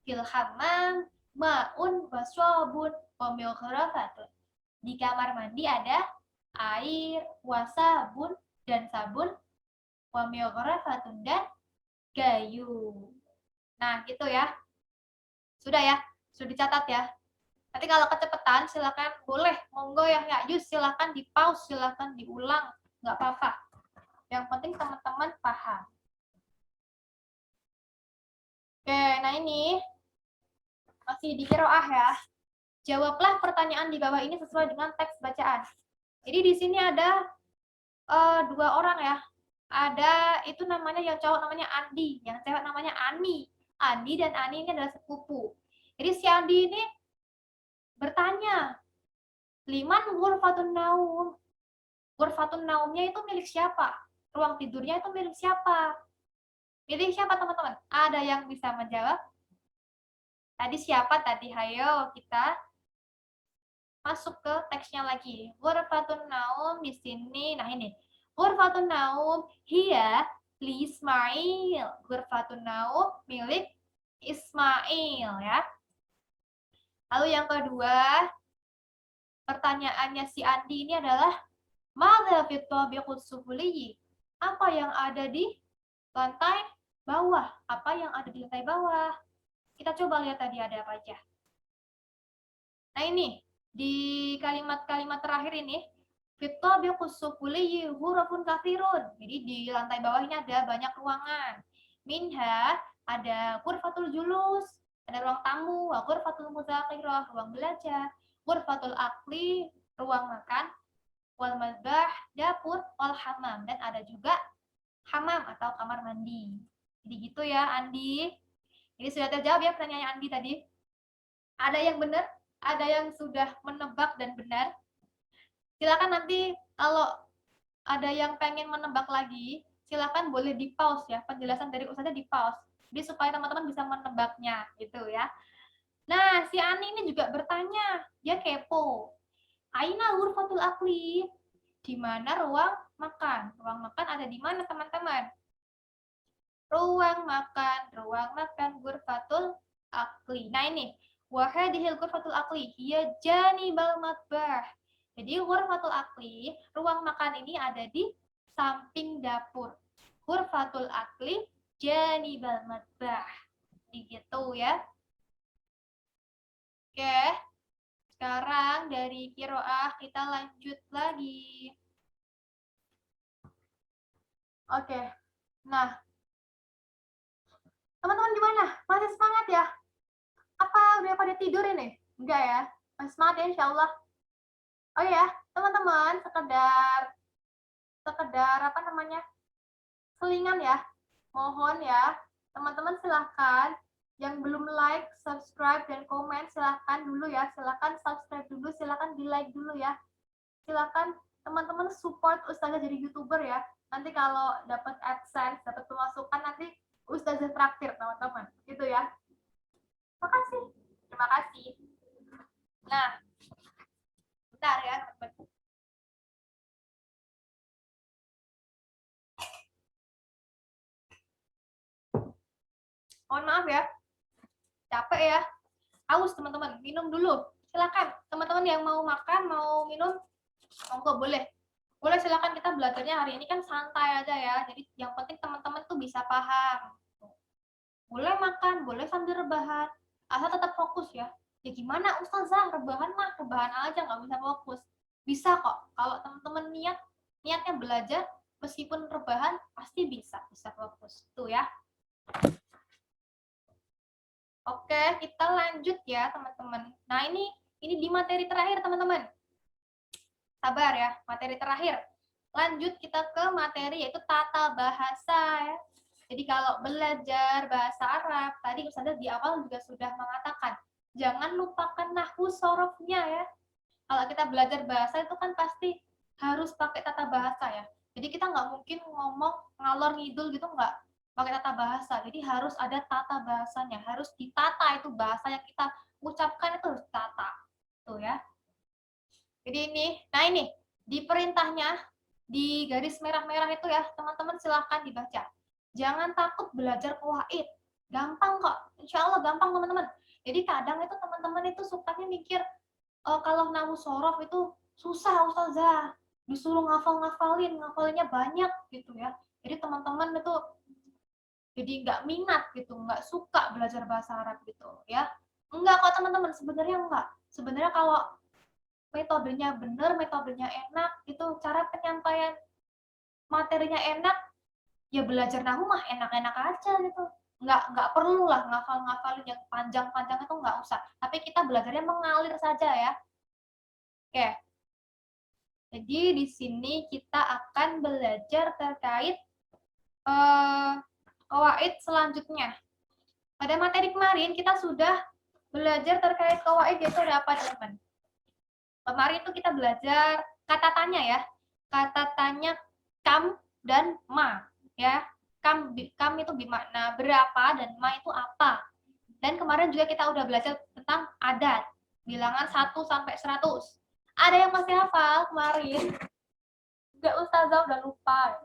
Fil hammam ma'un wa sabun wa mighrafatun. Di kamar mandi ada air, wasabun, dan sabun, wa mighrafatun, dan gayu. Nah, gitu ya. Sudah ya? Sudah dicatat ya? Nanti kalau kecepatan silakan, boleh, monggo ya, Yus, silakan di pause, silakan diulang, nggak apa-apa. Yang penting teman-teman paham. Oke, nah ini masih di qiraah ya. Jawablah pertanyaan di bawah ini sesuai dengan teks bacaan. Jadi di sini ada dua orang ya. Ada itu namanya, yang cowok namanya Andi, yang cewek namanya Ani. Andi dan Ani ini adalah sepupu. Jadi si Andi ini bertanya, liman ghurfatun naum. Ghurfatun naumnya itu milik siapa? Ruang tidurnya itu milik siapa? Milik siapa teman-teman? Ada yang bisa menjawab? Tadi siapa tadi? Hayo kita masuk ke teksnya lagi. Ghurfatun naum di sini. Nah ini. Ghurfatun naum hiya li Ismail. Ghurfatun naum milik Ismail ya. Lalu yang kedua, pertanyaannya si Andi ini adalah madza fit tabiqus sufli? Apa yang ada di lantai bawah? Apa yang ada di lantai bawah? Kita coba lihat tadi ada apa aja. Nah ini, di kalimat-kalimat terakhir ini, fit tabiqus sufli hurufun katsirun. Jadi di lantai bawah ini ada banyak ruangan. Minha ada ghurfatul julus, ada ruang tamu, wa ghurfatul mudzakarah, ruang belajar, ghurfatul akli, ruang makan, wal madbah, dapur, wal hamam, dan ada juga hamam atau kamar mandi. Jadi gitu ya Andi. Ini sudah terjawab ya pertanyaan Andi tadi. Ada yang benar, ada yang sudah menebak dan benar. Silakan nanti kalau ada yang pengen menebak lagi, silakan boleh di pause ya, penjelasan dari Ustazah di pause. Jadi supaya teman-teman bisa menebaknya gitu ya. Nah, si Ani ini juga bertanya, dia kepo. Aina ghurfatul akli? Di mana ruang makan? Ruang makan ada di mana, teman-teman? Ruang makan ghurfatul akli. Nah, ini wahadihil ghurfatul akli hiya janibal matbah. Jadi ghurfatul akli, ruang makan ini ada di samping dapur. Ghurfatul akli janibal matbah. Gitu ya. Oke. Sekarang dari kiroah kita lanjut lagi. Oke. Nah, teman-teman gimana? Masih semangat ya? Apa udah pada tidur ini? Enggak ya? Masih semangat ya insya Allah. Oh ya, teman-teman, sekedar apa namanya? Selingan ya. Mohon ya, teman-teman silahkan yang belum like, subscribe, dan komen silahkan dulu ya. Silahkan subscribe dulu, silahkan di like dulu ya. Silahkan teman-teman support Ustazah jadi YouTuber ya. Nanti kalau dapat AdSense, dapat pemasukan nanti Ustazah traktir teman-teman. Gitu ya. Makasih. Terima kasih. Nah, bentar ya teman-teman. Mohon maaf ya. Capek ya. Haus teman-teman, minum dulu. Silakan teman-teman yang mau makan, mau minum, monggo boleh. Boleh silakan, kita belajarnya hari ini kan santai aja ya. Jadi yang penting teman-teman tuh bisa paham. Boleh makan, boleh sambil rebahan. Asal tetap fokus ya. Ya gimana Ustazah, rebahan mah rebahan aja nggak bisa fokus. Bisa kok. Kalau teman-teman niatnya belajar, meskipun rebahan pasti bisa fokus. Tuh ya. Oke, kita lanjut ya teman-teman. Nah ini di materi terakhir teman-teman. Sabar ya, materi terakhir. Lanjut kita ke materi yaitu tata bahasa ya. Jadi kalau belajar bahasa Arab, tadi Ustazah di awal juga sudah mengatakan, jangan lupakan nahwu sorofnya ya. Kalau kita belajar bahasa itu kan pasti harus pakai tata bahasa ya. Jadi kita nggak mungkin ngomong ngalor ngidul gitu, nggak pakai tata bahasa. Jadi harus ada tata bahasanya, harus ditata itu bahasa yang kita ucapkan itu harus ditata. Tuh ya. Jadi nah ini di perintahnya di garis merah-merah itu ya, teman-teman silahkan dibaca. Jangan takut belajar qawaid. Gampang kok. Insya Allah gampang teman-teman. Jadi kadang itu teman-teman itu sukanya mikir kalau nahwu sorof itu susah Ustazah. Disuruh ngafalinnya banyak gitu ya. Jadi teman-teman itu jadi nggak minat gitu, nggak suka belajar bahasa Arab gitu ya. Enggak kok teman-teman, sebenarnya enggak. Sebenarnya kalau metodenya benar, metodenya enak, itu cara penyampaian materinya enak, ya belajar nahwu mah enak-enak aja gitu. Nggak perlu lah ngafalin yang panjang-panjang itu nggak usah. Tapi kita belajarnya mengalir saja ya. Oke. Jadi di sini kita akan belajar terkait qawaid selanjutnya. Pada materi kemarin kita sudah belajar terkait qawaid yaitu ada apa teman-teman? Kemarin itu kita belajar kata tanya ya. Kata tanya kam dan ma ya. Kam itu bermakna berapa dan ma itu apa. Dan kemarin juga kita udah belajar tentang adat. Bilangan 1 sampai 100. Ada yang masih hafal kemarin? Enggak, Ustazah udah lupa.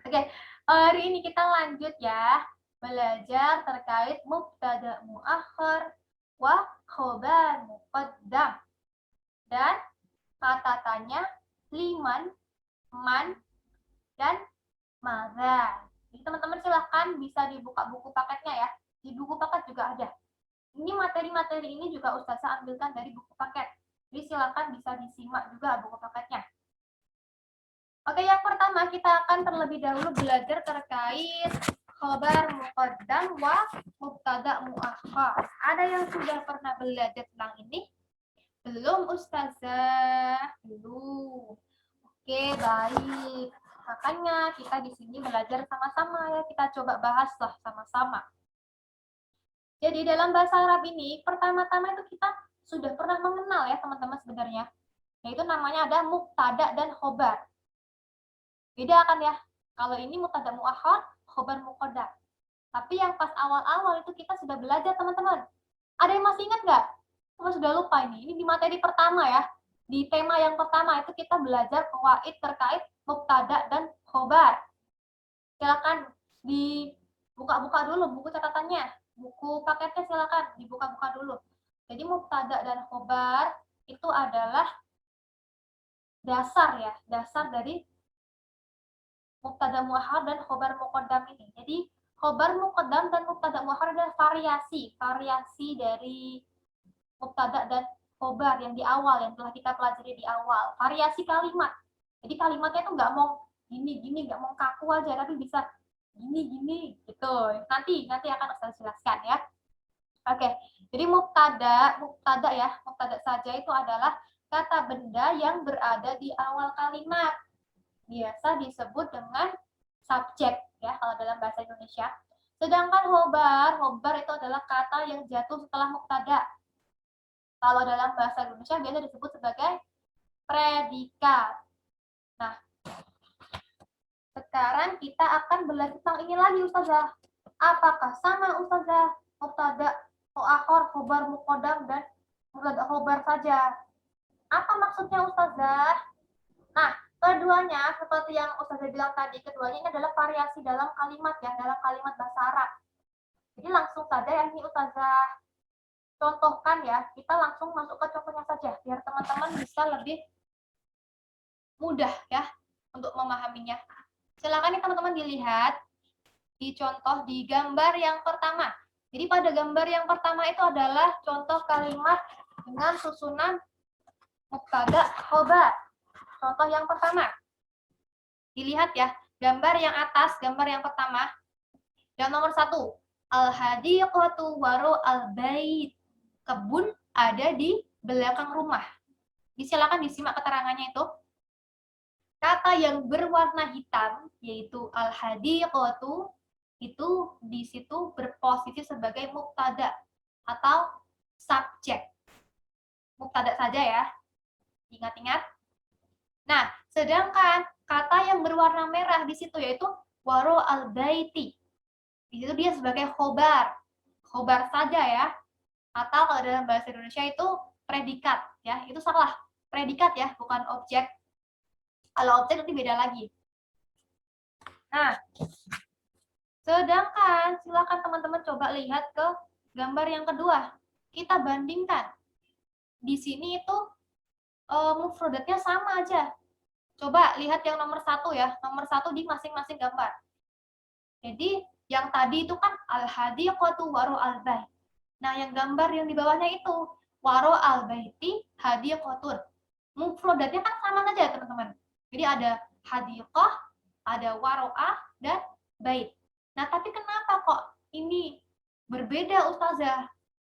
Oke, Hari ini kita lanjut ya, belajar terkait mubtada muakhar wa khobar muqaddam. Dan kata tanya liman, man, dan madza. Jadi teman-teman silahkan bisa dibuka buku paketnya ya. Di buku paket juga ada. Ini materi-materi ini juga Ustazah ambilkan dari buku paket. Jadi silakan bisa disimak juga buku paketnya. Oke, yang pertama kita akan terlebih dahulu belajar terkait khobar muqaddam wa mubtada muakhar. Ada yang sudah pernah belajar tentang ini? Belum Ustazah? Belum. Oke, baik. Makanya kita di sini belajar sama-sama ya. Kita coba bahaslah sama-sama. Jadi dalam bahasa Arab ini, pertama-tama itu kita sudah pernah mengenal ya teman-teman sebenarnya. Yaitu namanya ada mubtada dan khobar. Beda kan ya? Kalau ini mubtada muakhar, khobar muqaddam. Tapi yang pas awal-awal itu kita sudah belajar teman-teman. Ada yang masih ingat nggak? Kamu sudah lupa ini. Ini di materi pertama ya. Di tema yang pertama itu kita belajar qawaid terkait mubtada dan khobar. Silakan dibuka-buka dulu buku catatannya. Buku paketnya silakan dibuka-buka dulu. Jadi mubtada dan khobar itu adalah dasar ya, dasar dari mubtada muakhar dan khobar muqaddam ini. Jadi khobar muqaddam dan mubtada muakhar adalah variasi dari mubtada dan khobar yang di awal, yang telah kita pelajari di awal. Variasi kalimat. Jadi kalimatnya itu nggak mau gini-gini, nggak mau kaku aja, tapi bisa gini-gini gitu. Nanti akan saya jelaskan ya. Oke, jadi mubtada ya, mubtada saja itu adalah kata benda yang berada di awal kalimat. Biasa disebut dengan subjek ya kalau dalam bahasa Indonesia. Sedangkan khobar itu adalah kata yang jatuh setelah mubtada. Kalau dalam bahasa Indonesia biasa disebut sebagai predikat. Nah, sekarang kita akan belajar tentang ini lagi Ustazah. Apakah sama Ustazah mubtada, muakhar, khobar, muqaddam dan mubtada khobar saja? Apa maksudnya Ustazah? Nah, keduanya seperti yang Ustazah bilang tadi, keduanya ini adalah variasi dalam kalimat ya, dalam kalimat bahasa Arab. Jadi langsung saja ya ini Ustazah contohkan ya, kita langsung masuk ke contohnya saja biar teman-teman bisa lebih mudah ya untuk memahaminya. Silakan nih teman-teman dilihat di contoh di gambar yang pertama. Jadi pada gambar yang pertama itu adalah contoh kalimat dengan susunan mubtada khobar. Contoh yang pertama. Dilihat ya, gambar yang atas, gambar yang pertama. Yang nomor 1, al-hadiqatu waro al-bait. Kebun ada di belakang rumah. Silakan disimak keterangannya itu. Kata yang berwarna hitam, yaitu al-hadiqatu, itu di situ berposisi sebagai mubtada atau subjek. Mubtada saja ya. Ingat-ingat. Nah, sedangkan kata yang berwarna merah di situ yaitu waro al-baiti. Di situ dia sebagai khobar. Khobar saja ya. Atau kalau dalam bahasa Indonesia itu predikat ya. Itu salah. Predikat ya, bukan objek. Kalau objek nanti beda lagi. Nah, sedangkan silakan teman-teman coba lihat ke gambar yang kedua. Kita bandingkan. Di sini itu mufradatnya sama aja. Coba lihat yang nomor 1 ya. Nomor 1 di masing-masing gambar. Jadi yang tadi itu kan al-hadiqatu waro al-bait. Nah, yang gambar yang di bawahnya itu waro al-baiti hadiqatun. Mufradatnya kan sama saja, teman-teman. Jadi ada hadiqah, ada waro'ah, dan bait. Nah, tapi kenapa kok ini berbeda Ustazah?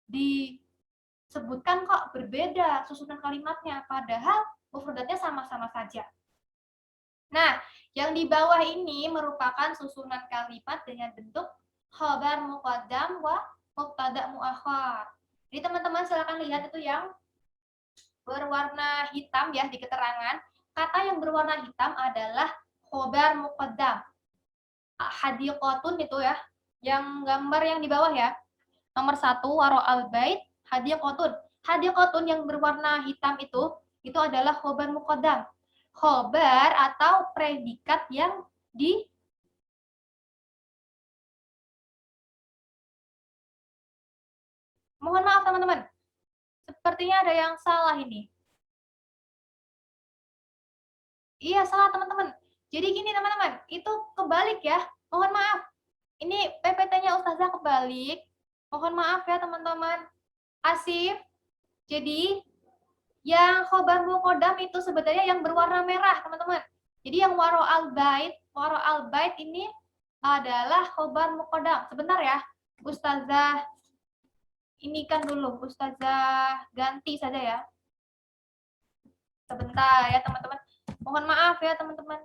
Disebutkan kok berbeda susunan kalimatnya, padahal mufradatnya sama-sama saja. Nah, yang di bawah ini merupakan susunan kalimat dengan bentuk khabar muqaddam wa mubtada muakhar. Jadi teman-teman silakan lihat itu yang berwarna hitam ya di keterangan. Kata yang berwarna hitam adalah khabar muqaddam. Hadiqatun itu ya, yang gambar yang di bawah ya. Nomor 1 waro al-bait hadiqatun. Hadiqatun yang berwarna hitam itu adalah khabar muqaddam. Khobar atau predikat yang Mohon maaf teman-teman. Sepertinya ada yang salah ini. Iya, salah teman-teman. Jadi gini teman-teman, itu kebalik ya. Mohon maaf. Ini PPT-nya Ustazah kebalik. Mohon maaf ya teman-teman. Asif. Jadi yang khobar muqaddam itu sebenarnya yang berwarna merah, teman-teman. Jadi yang waro al-bait ini adalah khobar muqaddam. Sebentar ya. Ustazah ini kan dulu, Ustazah ganti saja ya. Sebentar ya teman-teman. Mohon maaf ya teman-teman.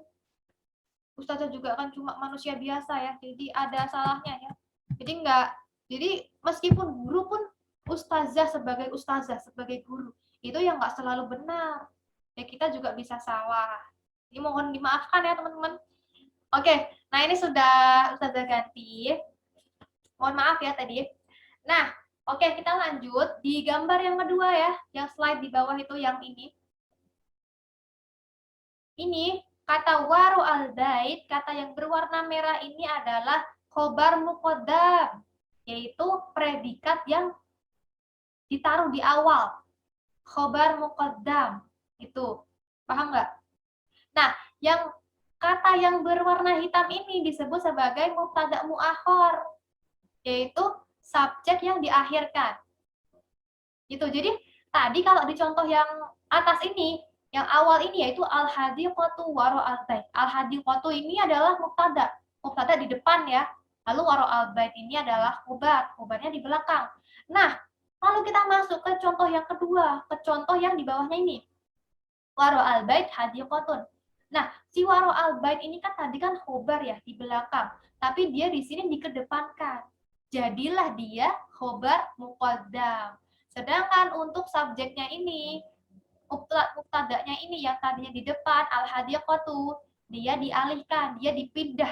Ustazah juga kan cuma manusia biasa ya, jadi ada salahnya ya. Jadi meskipun guru pun ustazah, sebagai guru, itu yang nggak selalu benar. Ya kita juga bisa salah. Ini mohon dimaafkan ya teman-teman. Oke, nah ini sudah ustazah ganti. Mohon maaf ya tadi. Nah, oke kita lanjut di gambar yang kedua ya, yang slide di bawah itu yang ini. Ini kata waru al-bait, kata yang berwarna merah ini adalah khobar muqaddam, yaitu predikat yang ditaruh di awal. Khobar muqaddam, itu. Paham nggak? Nah, yang kata yang berwarna hitam ini disebut sebagai mubtada muakhar, yaitu subjek yang diakhirkan. Gitu. Jadi, tadi kalau di contoh yang atas ini, yang awal ini yaitu al-hadiqatu waro al-bait. Al-hadiqatu ini adalah mubtada. Mubtada di depan ya. Lalu waro al-bait ini adalah khobar. Khobarnya di belakang. Nah, lalu kita masuk ke contoh yang kedua, ke contoh yang di bawahnya ini. Waro al-bait hadiqatun. Nah, si waro al-bait ini kan tadi kan khobar ya di belakang, tapi dia di sini dikedepankan. Jadilah dia khobar muqaddam. Sedangkan untuk subjeknya ini, mubtada'nya ini yang tadinya di depan al-hadiqatu, dia dialihkan, dia dipindah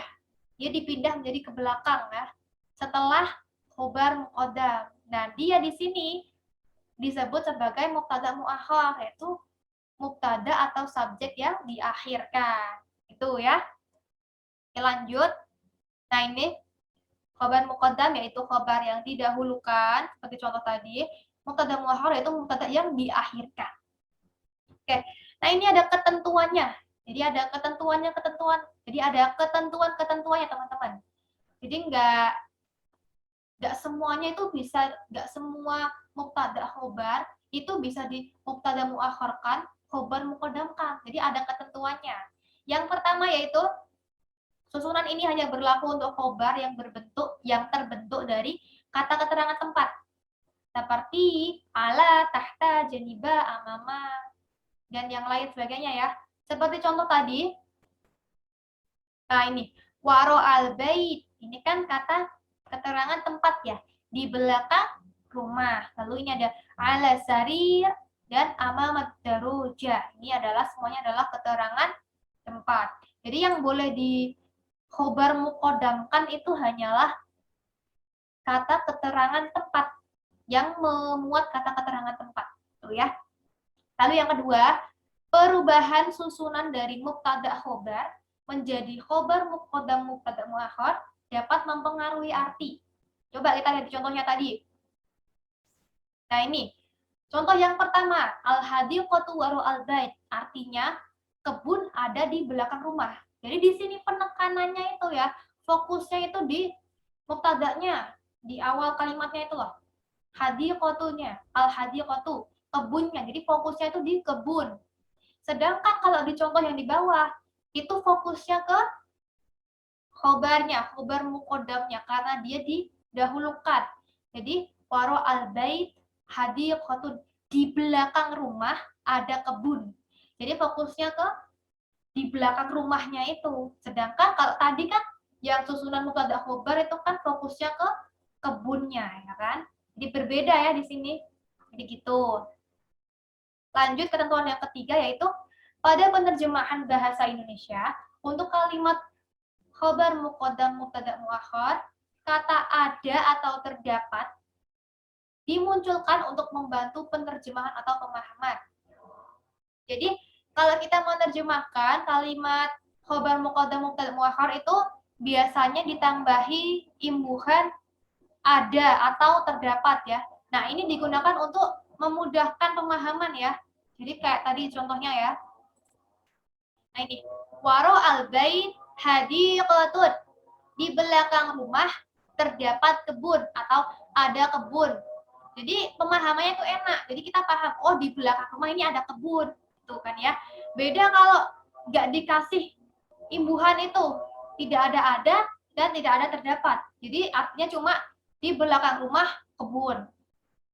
menjadi ke belakang ya. Setelah khobar muqaddam. Nah, dia di sini disebut sebagai mubtada muakhar, yaitu mubtada atau subjek yang diakhirkan. Itu ya. Oke, lanjut. Nah, ini khobar muqaddam yaitu khobar yang didahulukan seperti contoh tadi. Mubtada muakhar yaitu mubtada yang diakhirkan. Oke, nah ini ada ketentuannya. Jadi ada ketentuannya. Jadi ada ketentuannya teman-teman. Jadi nggak semuanya itu bisa, nggak semua mubtada khobar itu bisa di mubtada muakhirkan, khobar muqaddamkan. Jadi ada ketentuannya. Yang pertama yaitu susunan ini hanya berlaku untuk khobar yang terbentuk dari kata keterangan tempat. Seperti ala, tahta, janiba, amama, dan yang lain sebagainya ya. Seperti contoh tadi, nah ini, waro al-bait, ini kan kata keterangan tempat ya, di belakang rumah. Lalu ini ada ala sarir dan amamat daruja. Ini adalah semuanya adalah keterangan tempat. Jadi yang boleh di khobar muqaddamkan itu hanyalah kata keterangan tempat yang memuat kata keterangan tempat. Tuh ya. Lalu yang kedua, perubahan susunan dari mubtada khobar menjadi khobar muqaddam mubtada muakhar dapat mempengaruhi arti. Coba kita lihat di contohnya tadi. Nah ini, contoh yang pertama, al-hadiqatu waro al-bait, artinya kebun ada di belakang rumah. Jadi di sini penekanannya itu ya, fokusnya itu di mubtadanya, di awal kalimatnya itu loh. Hadiqatunya, al-hadiqatu, kebunnya. Jadi fokusnya itu di kebun. Sedangkan kalau di contoh yang di bawah, itu fokusnya ke khobarnya, khobar muqaddamnya, karena dia didahulukan. Jadi, waro al-bait hadiqatun, di belakang rumah ada kebun. Jadi fokusnya ke di belakang rumahnya itu. Sedangkan kalau tadi kan yang susunan mubtada khobar itu kan fokusnya ke kebunnya, ya kan? Jadi berbeda ya di sini. Jadi gitu. Lanjut ketentuan yang ketiga yaitu pada penerjemahan bahasa Indonesia untuk kalimat khobar muqaddam mubtada muakhar, kata ada atau terdapat dimunculkan untuk membantu penerjemahan atau pemahaman. Jadi kalau kita menerjemahkan kalimat khobar muqaddam mubtada muakhar itu biasanya ditambahi imbuhan ada atau terdapat ya. Nah, ini digunakan untuk memudahkan pemahaman ya. Jadi kayak tadi contohnya ya. Nah ini, waro al-bait hadiqatun. Di belakang rumah terdapat kebun atau ada kebun. Jadi pemahamannya itu enak. Jadi kita paham, oh di belakang rumah ini ada kebun. Tuh kan ya. Beda kalau nggak dikasih imbuhan itu. Tidak ada dan tidak ada terdapat. Jadi artinya cuma di belakang rumah kebun.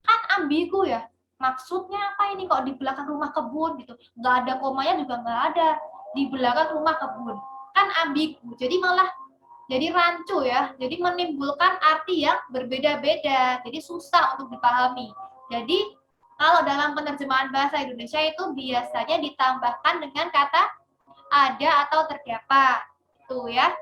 Kan ambigu ya. Maksudnya apa ini kok di belakang rumah kebun gitu. Nggak ada komanya juga nggak ada. Di belakang rumah kebun. Kan ambigu. Jadi malah jadi rancu ya, jadi menimbulkan arti yang berbeda-beda, jadi susah untuk dipahami. Jadi kalau dalam penerjemahan bahasa Indonesia itu biasanya ditambahkan dengan kata ada atau terdapat, itu ya.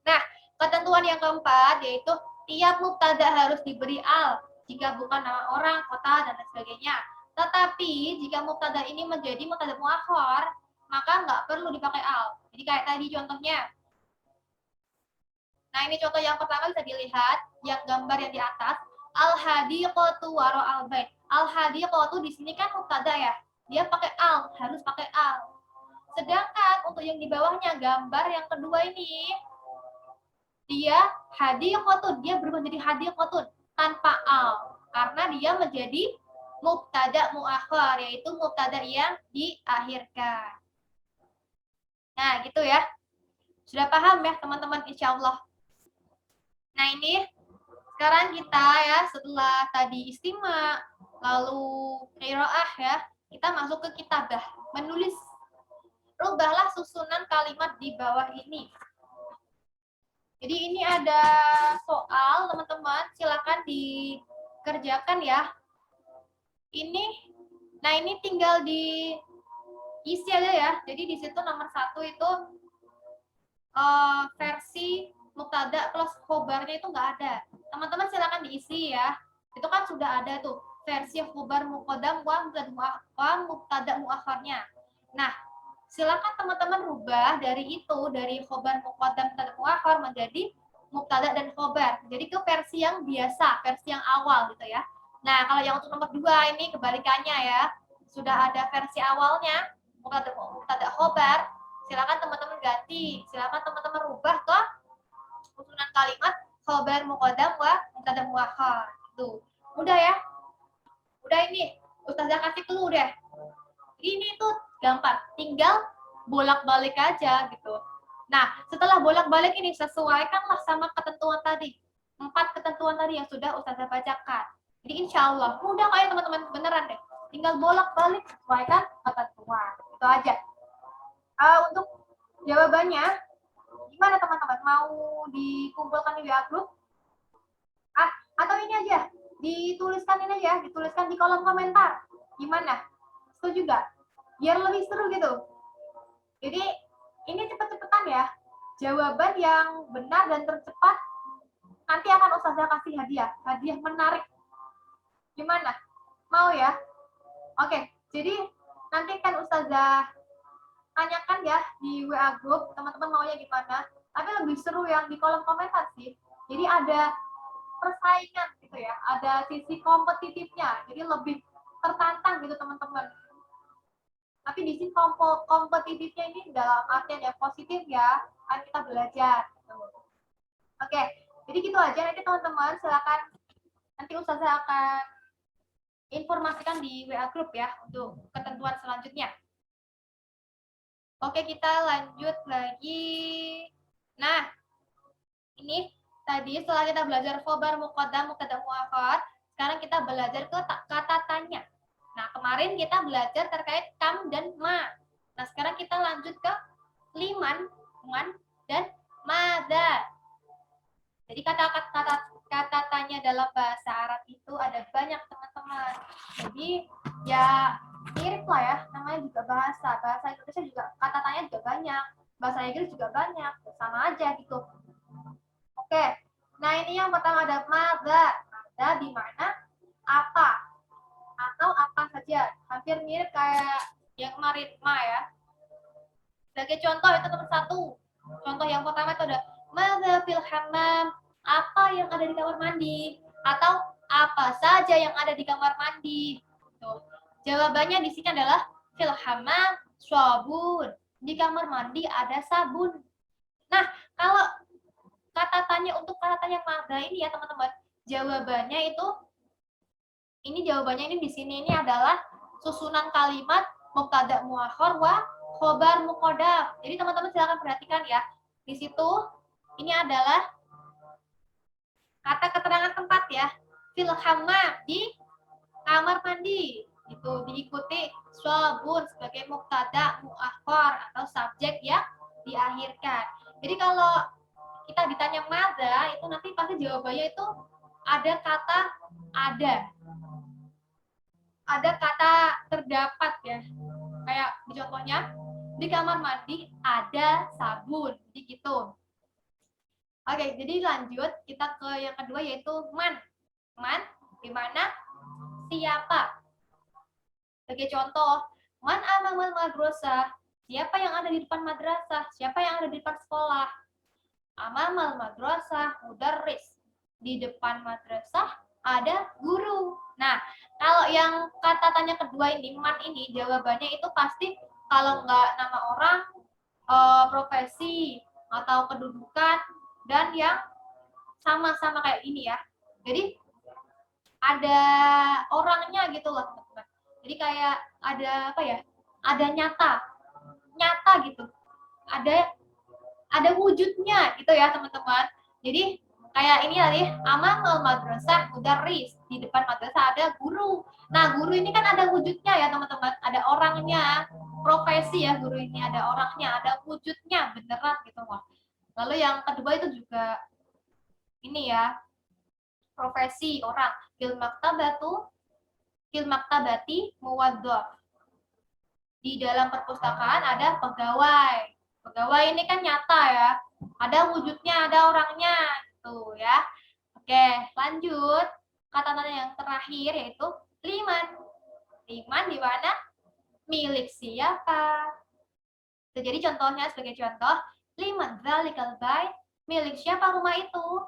Nah, ketentuan yang keempat yaitu tiap mubtada harus diberi al jika bukan nama orang, kota, dan lain sebagainya. Tetapi jika mubtada ini menjadi mubtada muakhar, maka nggak perlu dipakai al. Jadi kayak tadi contohnya. Nah, ini contoh yang pertama bisa dilihat, yang gambar yang di atas, al-hadiqatu waro al-bait. Al-hadiqatu di sini kan mubtada ya. Dia pakai al, harus pakai al. Sedangkan untuk yang di bawahnya gambar yang kedua ini dia hadiqatun, dia berubah menjadi hadiqatun tanpa al karena dia menjadi mubtada muakhar, yaitu mubtada yang diakhirkan. Nah, gitu ya. Sudah paham ya teman-teman insyaallah. Nah, ini sekarang kita ya setelah tadi istima, lalu qiraah ya, kita masuk ke kitabah, menulis. Rubahlah susunan kalimat di bawah ini. Jadi ini ada soal, teman-teman, silakan dikerjakan ya. Nah ini tinggal diisi aja ya. Jadi di situ nomor 1 itu versi mubtada plus khobarnya itu nggak ada. Teman-teman silakan diisi ya. Itu kan sudah ada tuh versi khobar muqaddam wa mubtada muakharnya. Nah, silakan teman-teman rubah dari khobar muqaddam mubtada muakhar menjadi mubtada dan khobar. Jadi ke versi yang biasa, versi yang awal gitu ya. Nah, kalau yang untuk nomor 2 ini kebalikannya ya. Sudah ada versi awalnya mubtada khobar. Silakan teman-teman ganti, silakan teman-teman rubah ke susunan kalimat khobar muqaddam wa mubtada muakhar. Tuh. Udah ya? Udah ini. Ustazah kasih clue deh. Ini tuh gampang, tinggal bolak-balik aja gitu. Nah, setelah bolak-balik ini sesuaikanlah sama ketentuan tadi. 4 ketentuan tadi yang sudah Ustazah bacakan. Jadi insya Allah mudah kayak teman-teman, beneran deh. Tinggal bolak-balik sesuaikan ketentuan. Itu aja. Untuk jawabannya, gimana teman-teman? Mau dikumpulkan di WA group? Atau ini aja, dituliskan di kolom komentar. Gimana? Setuju nggak? Biar lebih seru gitu. Jadi ini cepet-cepetan ya. Jawaban yang benar dan tercepat nanti akan Ustazah kasih hadiah menarik. Gimana? Mau ya? Oke, jadi nanti kan Ustazah tanyakan ya di WA group, teman-teman maunya gimana. Tapi lebih seru yang di kolom komentar sih. Jadi ada persaingan gitu ya, ada sisi kompetitifnya. Jadi lebih tertantang gitu teman-teman. Tapi di sini kompetitifnya ini dalam artian yang positif ya, kan kita belajar. Oke, jadi gitu aja nanti teman-teman, silakan nanti Ustazah akan informasikan di WA group ya untuk ketentuan selanjutnya. Oke, kita lanjut lagi. Nah, ini tadi setelah kita belajar khobar muqaddam mubtada muakhar, sekarang kita belajar ke kata tanya. Nah, kemarin kita belajar terkait kam dan ma. Nah, sekarang kita lanjut ke liman, man, dan mada. Jadi kata tanya dalam bahasa Arab itu ada banyak teman-teman. Jadi ya mirip lah ya, namanya juga bahasa. Bahasa Indonesia juga kata tanya juga banyak. Bahasa Inggris juga banyak, sama aja gitu. Oke, nah ini yang pertama ada mada. Mada di mana apa atau apa saja, hampir mirip kayak yang kemarin ma ya. Sebagai contoh itu nomor 1. Contoh yang pertama itu ada mada fil hammam, apa yang ada di kamar mandi, atau Apa saja yang ada di kamar mandi? Tuh. Jawabannya di sini adalah fil hammam sabun. Di kamar mandi ada sabun. Nah, kalau kata tanya untuk kata tanya marga ini ya teman-teman, jawabannya itu jawabannya ini di sini ini adalah susunan kalimat mubtada muakhar wa khobar muqaddam. Jadi teman-teman silakan perhatikan ya. Di situ ini adalah kata keterangan tempat ya. Fil hammam, di kamar mandi. Itu diikuti sabun sebagai mubtada muakhar atau subjek yang diakhirkan. Jadi kalau kita ditanya mada, itu nanti pasti jawabannya itu ada kata ada. Ada kata terdapat ya. Kayak di contohnya, di kamar mandi ada sabun. Jadi gitu. Oke, jadi lanjut kita ke yang kedua yaitu man. Man, di mana siapa. Sebagai contoh, man amamal madrasah, siapa yang ada di depan madrasah, siapa yang ada di depan sekolah. Amamal madrasah mudarris, di depan madrasah ada guru. Nah, kalau yang kata tanya kedua ini, man ini, jawabannya itu pasti kalau nggak nama orang, profesi, atau kedudukan, dan yang sama-sama kayak ini ya. Jadi, ada orangnya gitu loh, teman-teman. Jadi kayak ada apa ya? Ada nyata gitu. Ada wujudnya gitu ya, teman-teman. Jadi kayak ini tadi, amamal madrasah mudarris, di depan madrasah ada guru. Nah, guru ini kan ada wujudnya ya, teman-teman. Ada orangnya, profesi ya guru ini, ada orangnya, ada wujudnya beneran gitu loh. Lalu yang kedua itu juga ini ya, profesi orang. Fil maktabati muwaddaf. Di dalam perpustakaan ada pegawai. Pegawai ini kan nyata ya. Ada wujudnya, ada orangnya gitu ya. Oke, lanjut. Kata tanda yang terakhir yaitu liman. Liman di mana? Milik siapa? Jadi contohnya sebagai contoh, liman dzalikal bait, milik siapa rumah itu?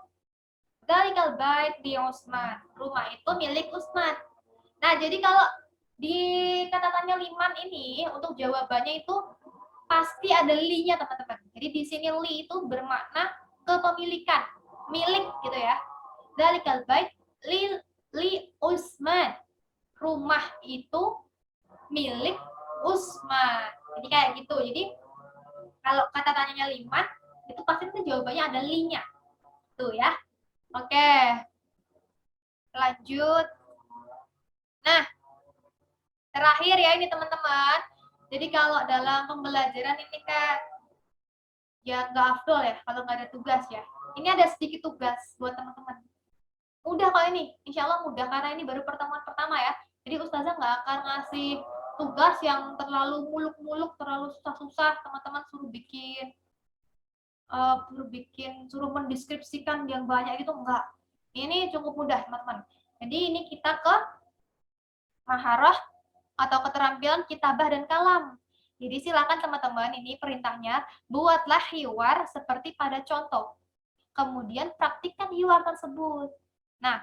Dzalikal bait di Usman. Rumah itu milik Usman. Nah, jadi kalau di kata tanya liman ini untuk jawabannya itu pasti ada li-nya, teman-teman. Jadi di sini li itu bermakna kepemilikan, milik gitu ya. Dzalikal bait li Usman. Rumah itu milik Usman. Jadi kayak gitu. Jadi kalau kata tanyanya liman itu pasti itu jawabannya ada li-nya. Tuh ya. Oke. Lanjut. Nah, terakhir ya ini teman-teman. Jadi kalau dalam pembelajaran ini kan ya nggak afdol ya kalau nggak ada tugas ya. Ini ada sedikit tugas buat teman-teman. Mudah kok ini, insya Allah mudah karena ini baru pertemuan pertama ya. Jadi Ustazah nggak akan ngasih tugas yang terlalu muluk-muluk, terlalu susah-susah. Teman-teman suruh mendeskripsikan yang banyak itu enggak. Ini cukup mudah teman-teman. Jadi ini kita ke maharah atau keterampilan kitabah dan kalam. Jadi silakan teman-teman, ini perintahnya, buatlah hiwar seperti pada contoh. Kemudian praktikkan hiwar tersebut. Nah,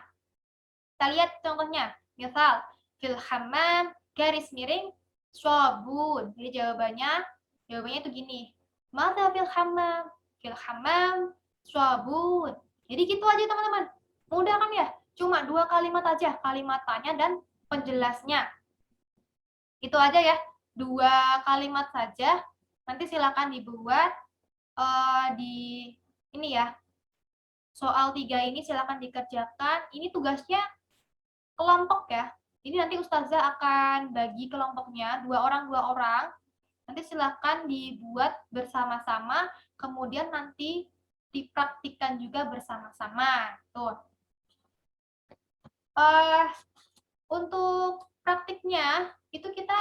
kita lihat contohnya. Misal, fil hammam garis miring sabun. Jadi jawabannya itu gini. Mada fil hammam? Fil hammam sabun. Jadi gitu aja teman-teman. Mudah kan ya? Cuma 2 kalimat aja, kalimat tanya dan penjelasnya. Itu aja ya, 2 kalimat saja. Nanti silakan dibuat di ini ya. Soal 3 ini silakan dikerjakan. Ini tugasnya kelompok ya. Ini nanti Ustazah akan bagi kelompoknya 2 orang. Nanti silakan dibuat bersama-sama, kemudian nanti dipraktikkan juga bersama-sama. Tuh. Untuk praktiknya itu kita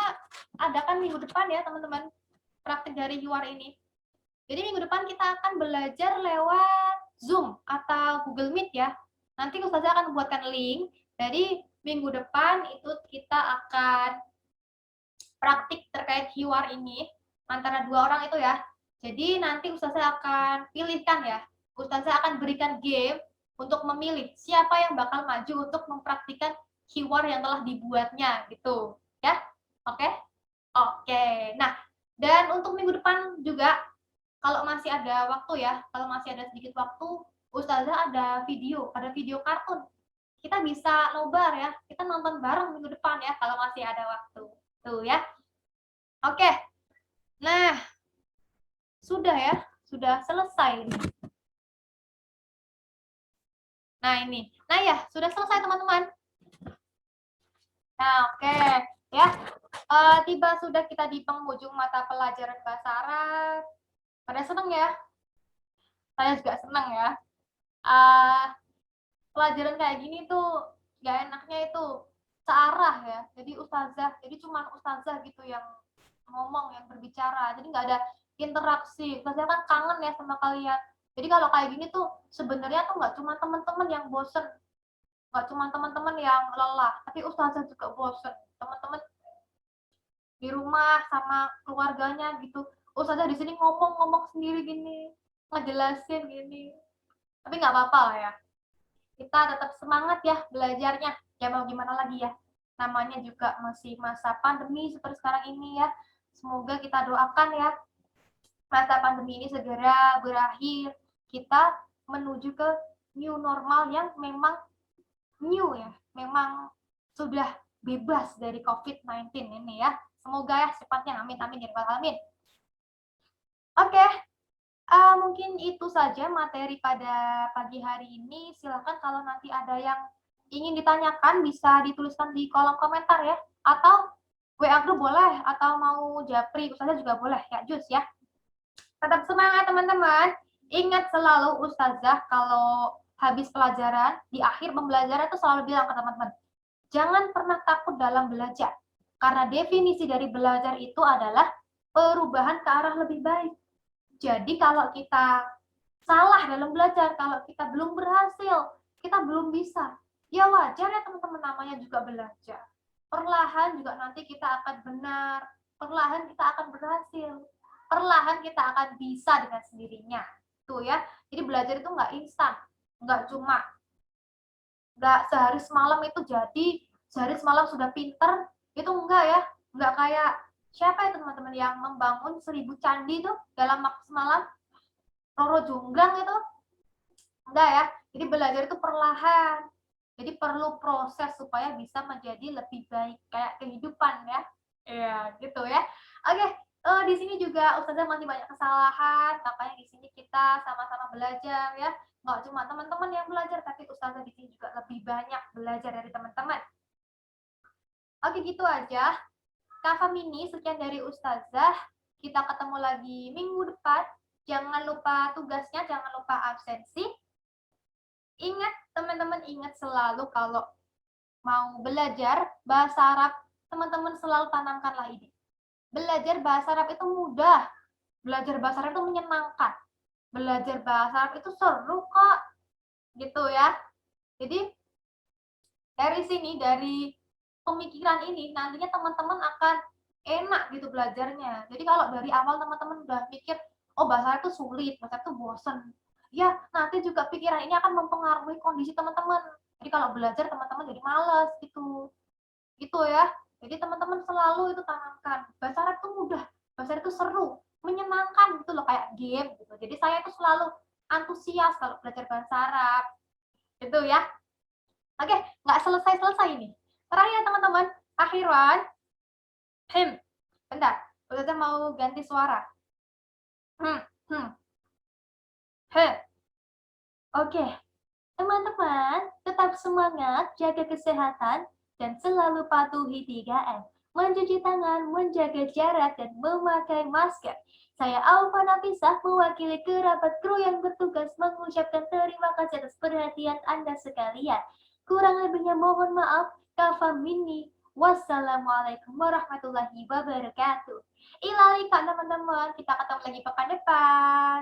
adakan minggu depan ya teman-teman, praktik dari hiwar ini. Jadi minggu depan kita akan belajar lewat Zoom atau Google Meet ya. Nanti Ustazah akan membuatkan link. Jadi minggu depan itu kita akan praktik terkait hiwar ini antara 2 orang itu ya. Jadi nanti Ustazah akan pilihkan ya. Ustazah akan berikan game untuk memilih siapa yang bakal maju untuk mempraktikkan keyword yang telah dibuatnya gitu ya. Oke. Oke. Nah, dan untuk minggu depan juga kalau masih ada waktu ya, kalau masih ada sedikit waktu, Ustazah ada video kartun. Kita bisa nobar ya, kita nonton bareng minggu depan ya kalau masih ada waktu. Tuh ya. Oke. Nah, sudah ya, sudah selesai ini. Nah, ini. Nah ya, sudah selesai teman-teman. Nah, oke. Ya, tiba sudah kita di penghujung mata pelajaran bahasa Arab. Pada senang ya? Saya juga senang ya. Pelajaran kayak gini tuh gak enaknya itu searah ya. Jadi cuma ustazah gitu yang ngomong, yang berbicara. Jadi nggak ada interaksi. Ustazah kan kangen ya sama kalian. Jadi kalau kayak gini tuh sebenarnya tuh nggak cuma teman-teman yang bosen, nggak cuma teman-teman yang lelah, tapi ustazah juga bosen. Teman-teman di rumah sama keluarganya gitu, ustazah di sini ngomong-ngomong sendiri gini, ngejelasin gini, tapi nggak apa-apa lah ya, kita tetap semangat ya belajarnya, ya mau gimana lagi ya, namanya juga masih masa pandemi seperti sekarang ini ya. Semoga kita doakan ya masa pandemi ini segera berakhir, kita menuju ke new normal yang memang new ya, memang sudah bebas dari COVID-19 ini ya. Semoga ya cepatnya, amin amin ya rabbal alamin. Oke, mungkin itu saja materi pada pagi hari ini. Silahkan kalau nanti ada yang ingin ditanyakan bisa dituliskan di kolom komentar ya, atau WA grup boleh, atau mau japri Ustazah juga boleh ya Jus ya. Tetap semangat teman-teman. Ingat selalu Ustazah kalau habis pelajaran, di akhir pembelajaran itu selalu bilang ke teman-teman, jangan pernah takut dalam belajar. Karena definisi dari belajar itu adalah perubahan ke arah lebih baik. Jadi kalau kita salah dalam belajar, kalau kita belum berhasil, kita belum bisa, ya wajar ya teman-teman, namanya juga belajar. Perlahan juga nanti kita akan benar, perlahan kita akan berhasil, perlahan kita akan bisa dengan sendirinya. Tuh ya, jadi belajar itu nggak instan, nggak cuma nggak sehari semalam itu jadi, sehari semalam sudah pinter, itu enggak ya, enggak kayak siapa ya teman-teman yang membangun 1000 candi tuh dalam waktu semalam, Roro Jonggrang itu, enggak ya. Jadi belajar itu perlahan, jadi perlu proses supaya bisa menjadi lebih baik, kayak kehidupan ya. Iya gitu ya. Oke, di sini juga Ustazah masih banyak kesalahan, makanya di sini kita sama-sama belajar ya. Nggak cuma teman-teman yang belajar, tapi Ustazah di sini juga lebih banyak belajar dari teman-teman. Oke, gitu aja. Kak Mini, sekian dari Ustazah. Kita ketemu lagi minggu depan. Jangan lupa tugasnya, jangan lupa absensi. Ingat, teman-teman ingat selalu kalau mau belajar bahasa Arab, teman-teman selalu tanamkanlah ini. Belajar bahasa Arab itu mudah. Belajar bahasa Arab itu menyenangkan. Belajar bahasa Arab itu seru kok. Gitu ya. Jadi dari sini, dari pemikiran ini, nantinya teman-teman akan enak gitu belajarnya. Jadi kalau dari awal teman-teman udah mikir, oh bahasa Arab itu sulit, bahasa Arab itu bosen, ya nanti juga pikiran ini akan mempengaruhi kondisi teman-teman. Jadi kalau belajar teman-teman jadi males gitu. Gitu ya. Jadi teman-teman selalu itu tanamkan, bahasa Arab itu mudah, bahasa Arab itu seru, menyenangkan gitu loh, kayak game gitu. Jadi saya itu selalu antusias kalau belajar bahasa Arab. Gitu ya. Oke, nggak selesai-selesai ini. Terakhir teman-teman, akhiran. Bentar, Ustazah mau ganti suara. He. Oke, teman-teman, tetap semangat, jaga kesehatan, dan selalu patuhi 3M. Mencuci tangan, menjaga jarak, dan memakai masker. Saya Alfa Nafisah, mewakili kerabat kru yang bertugas mengucapkan terima kasih atas perhatian Anda sekalian. Kurang lebihnya mohon maaf. Kak Mini. Wassalamualaikum warahmatullahi wabarakatuh. Ilahi kak teman-teman, kita ketemu lagi pekan depan.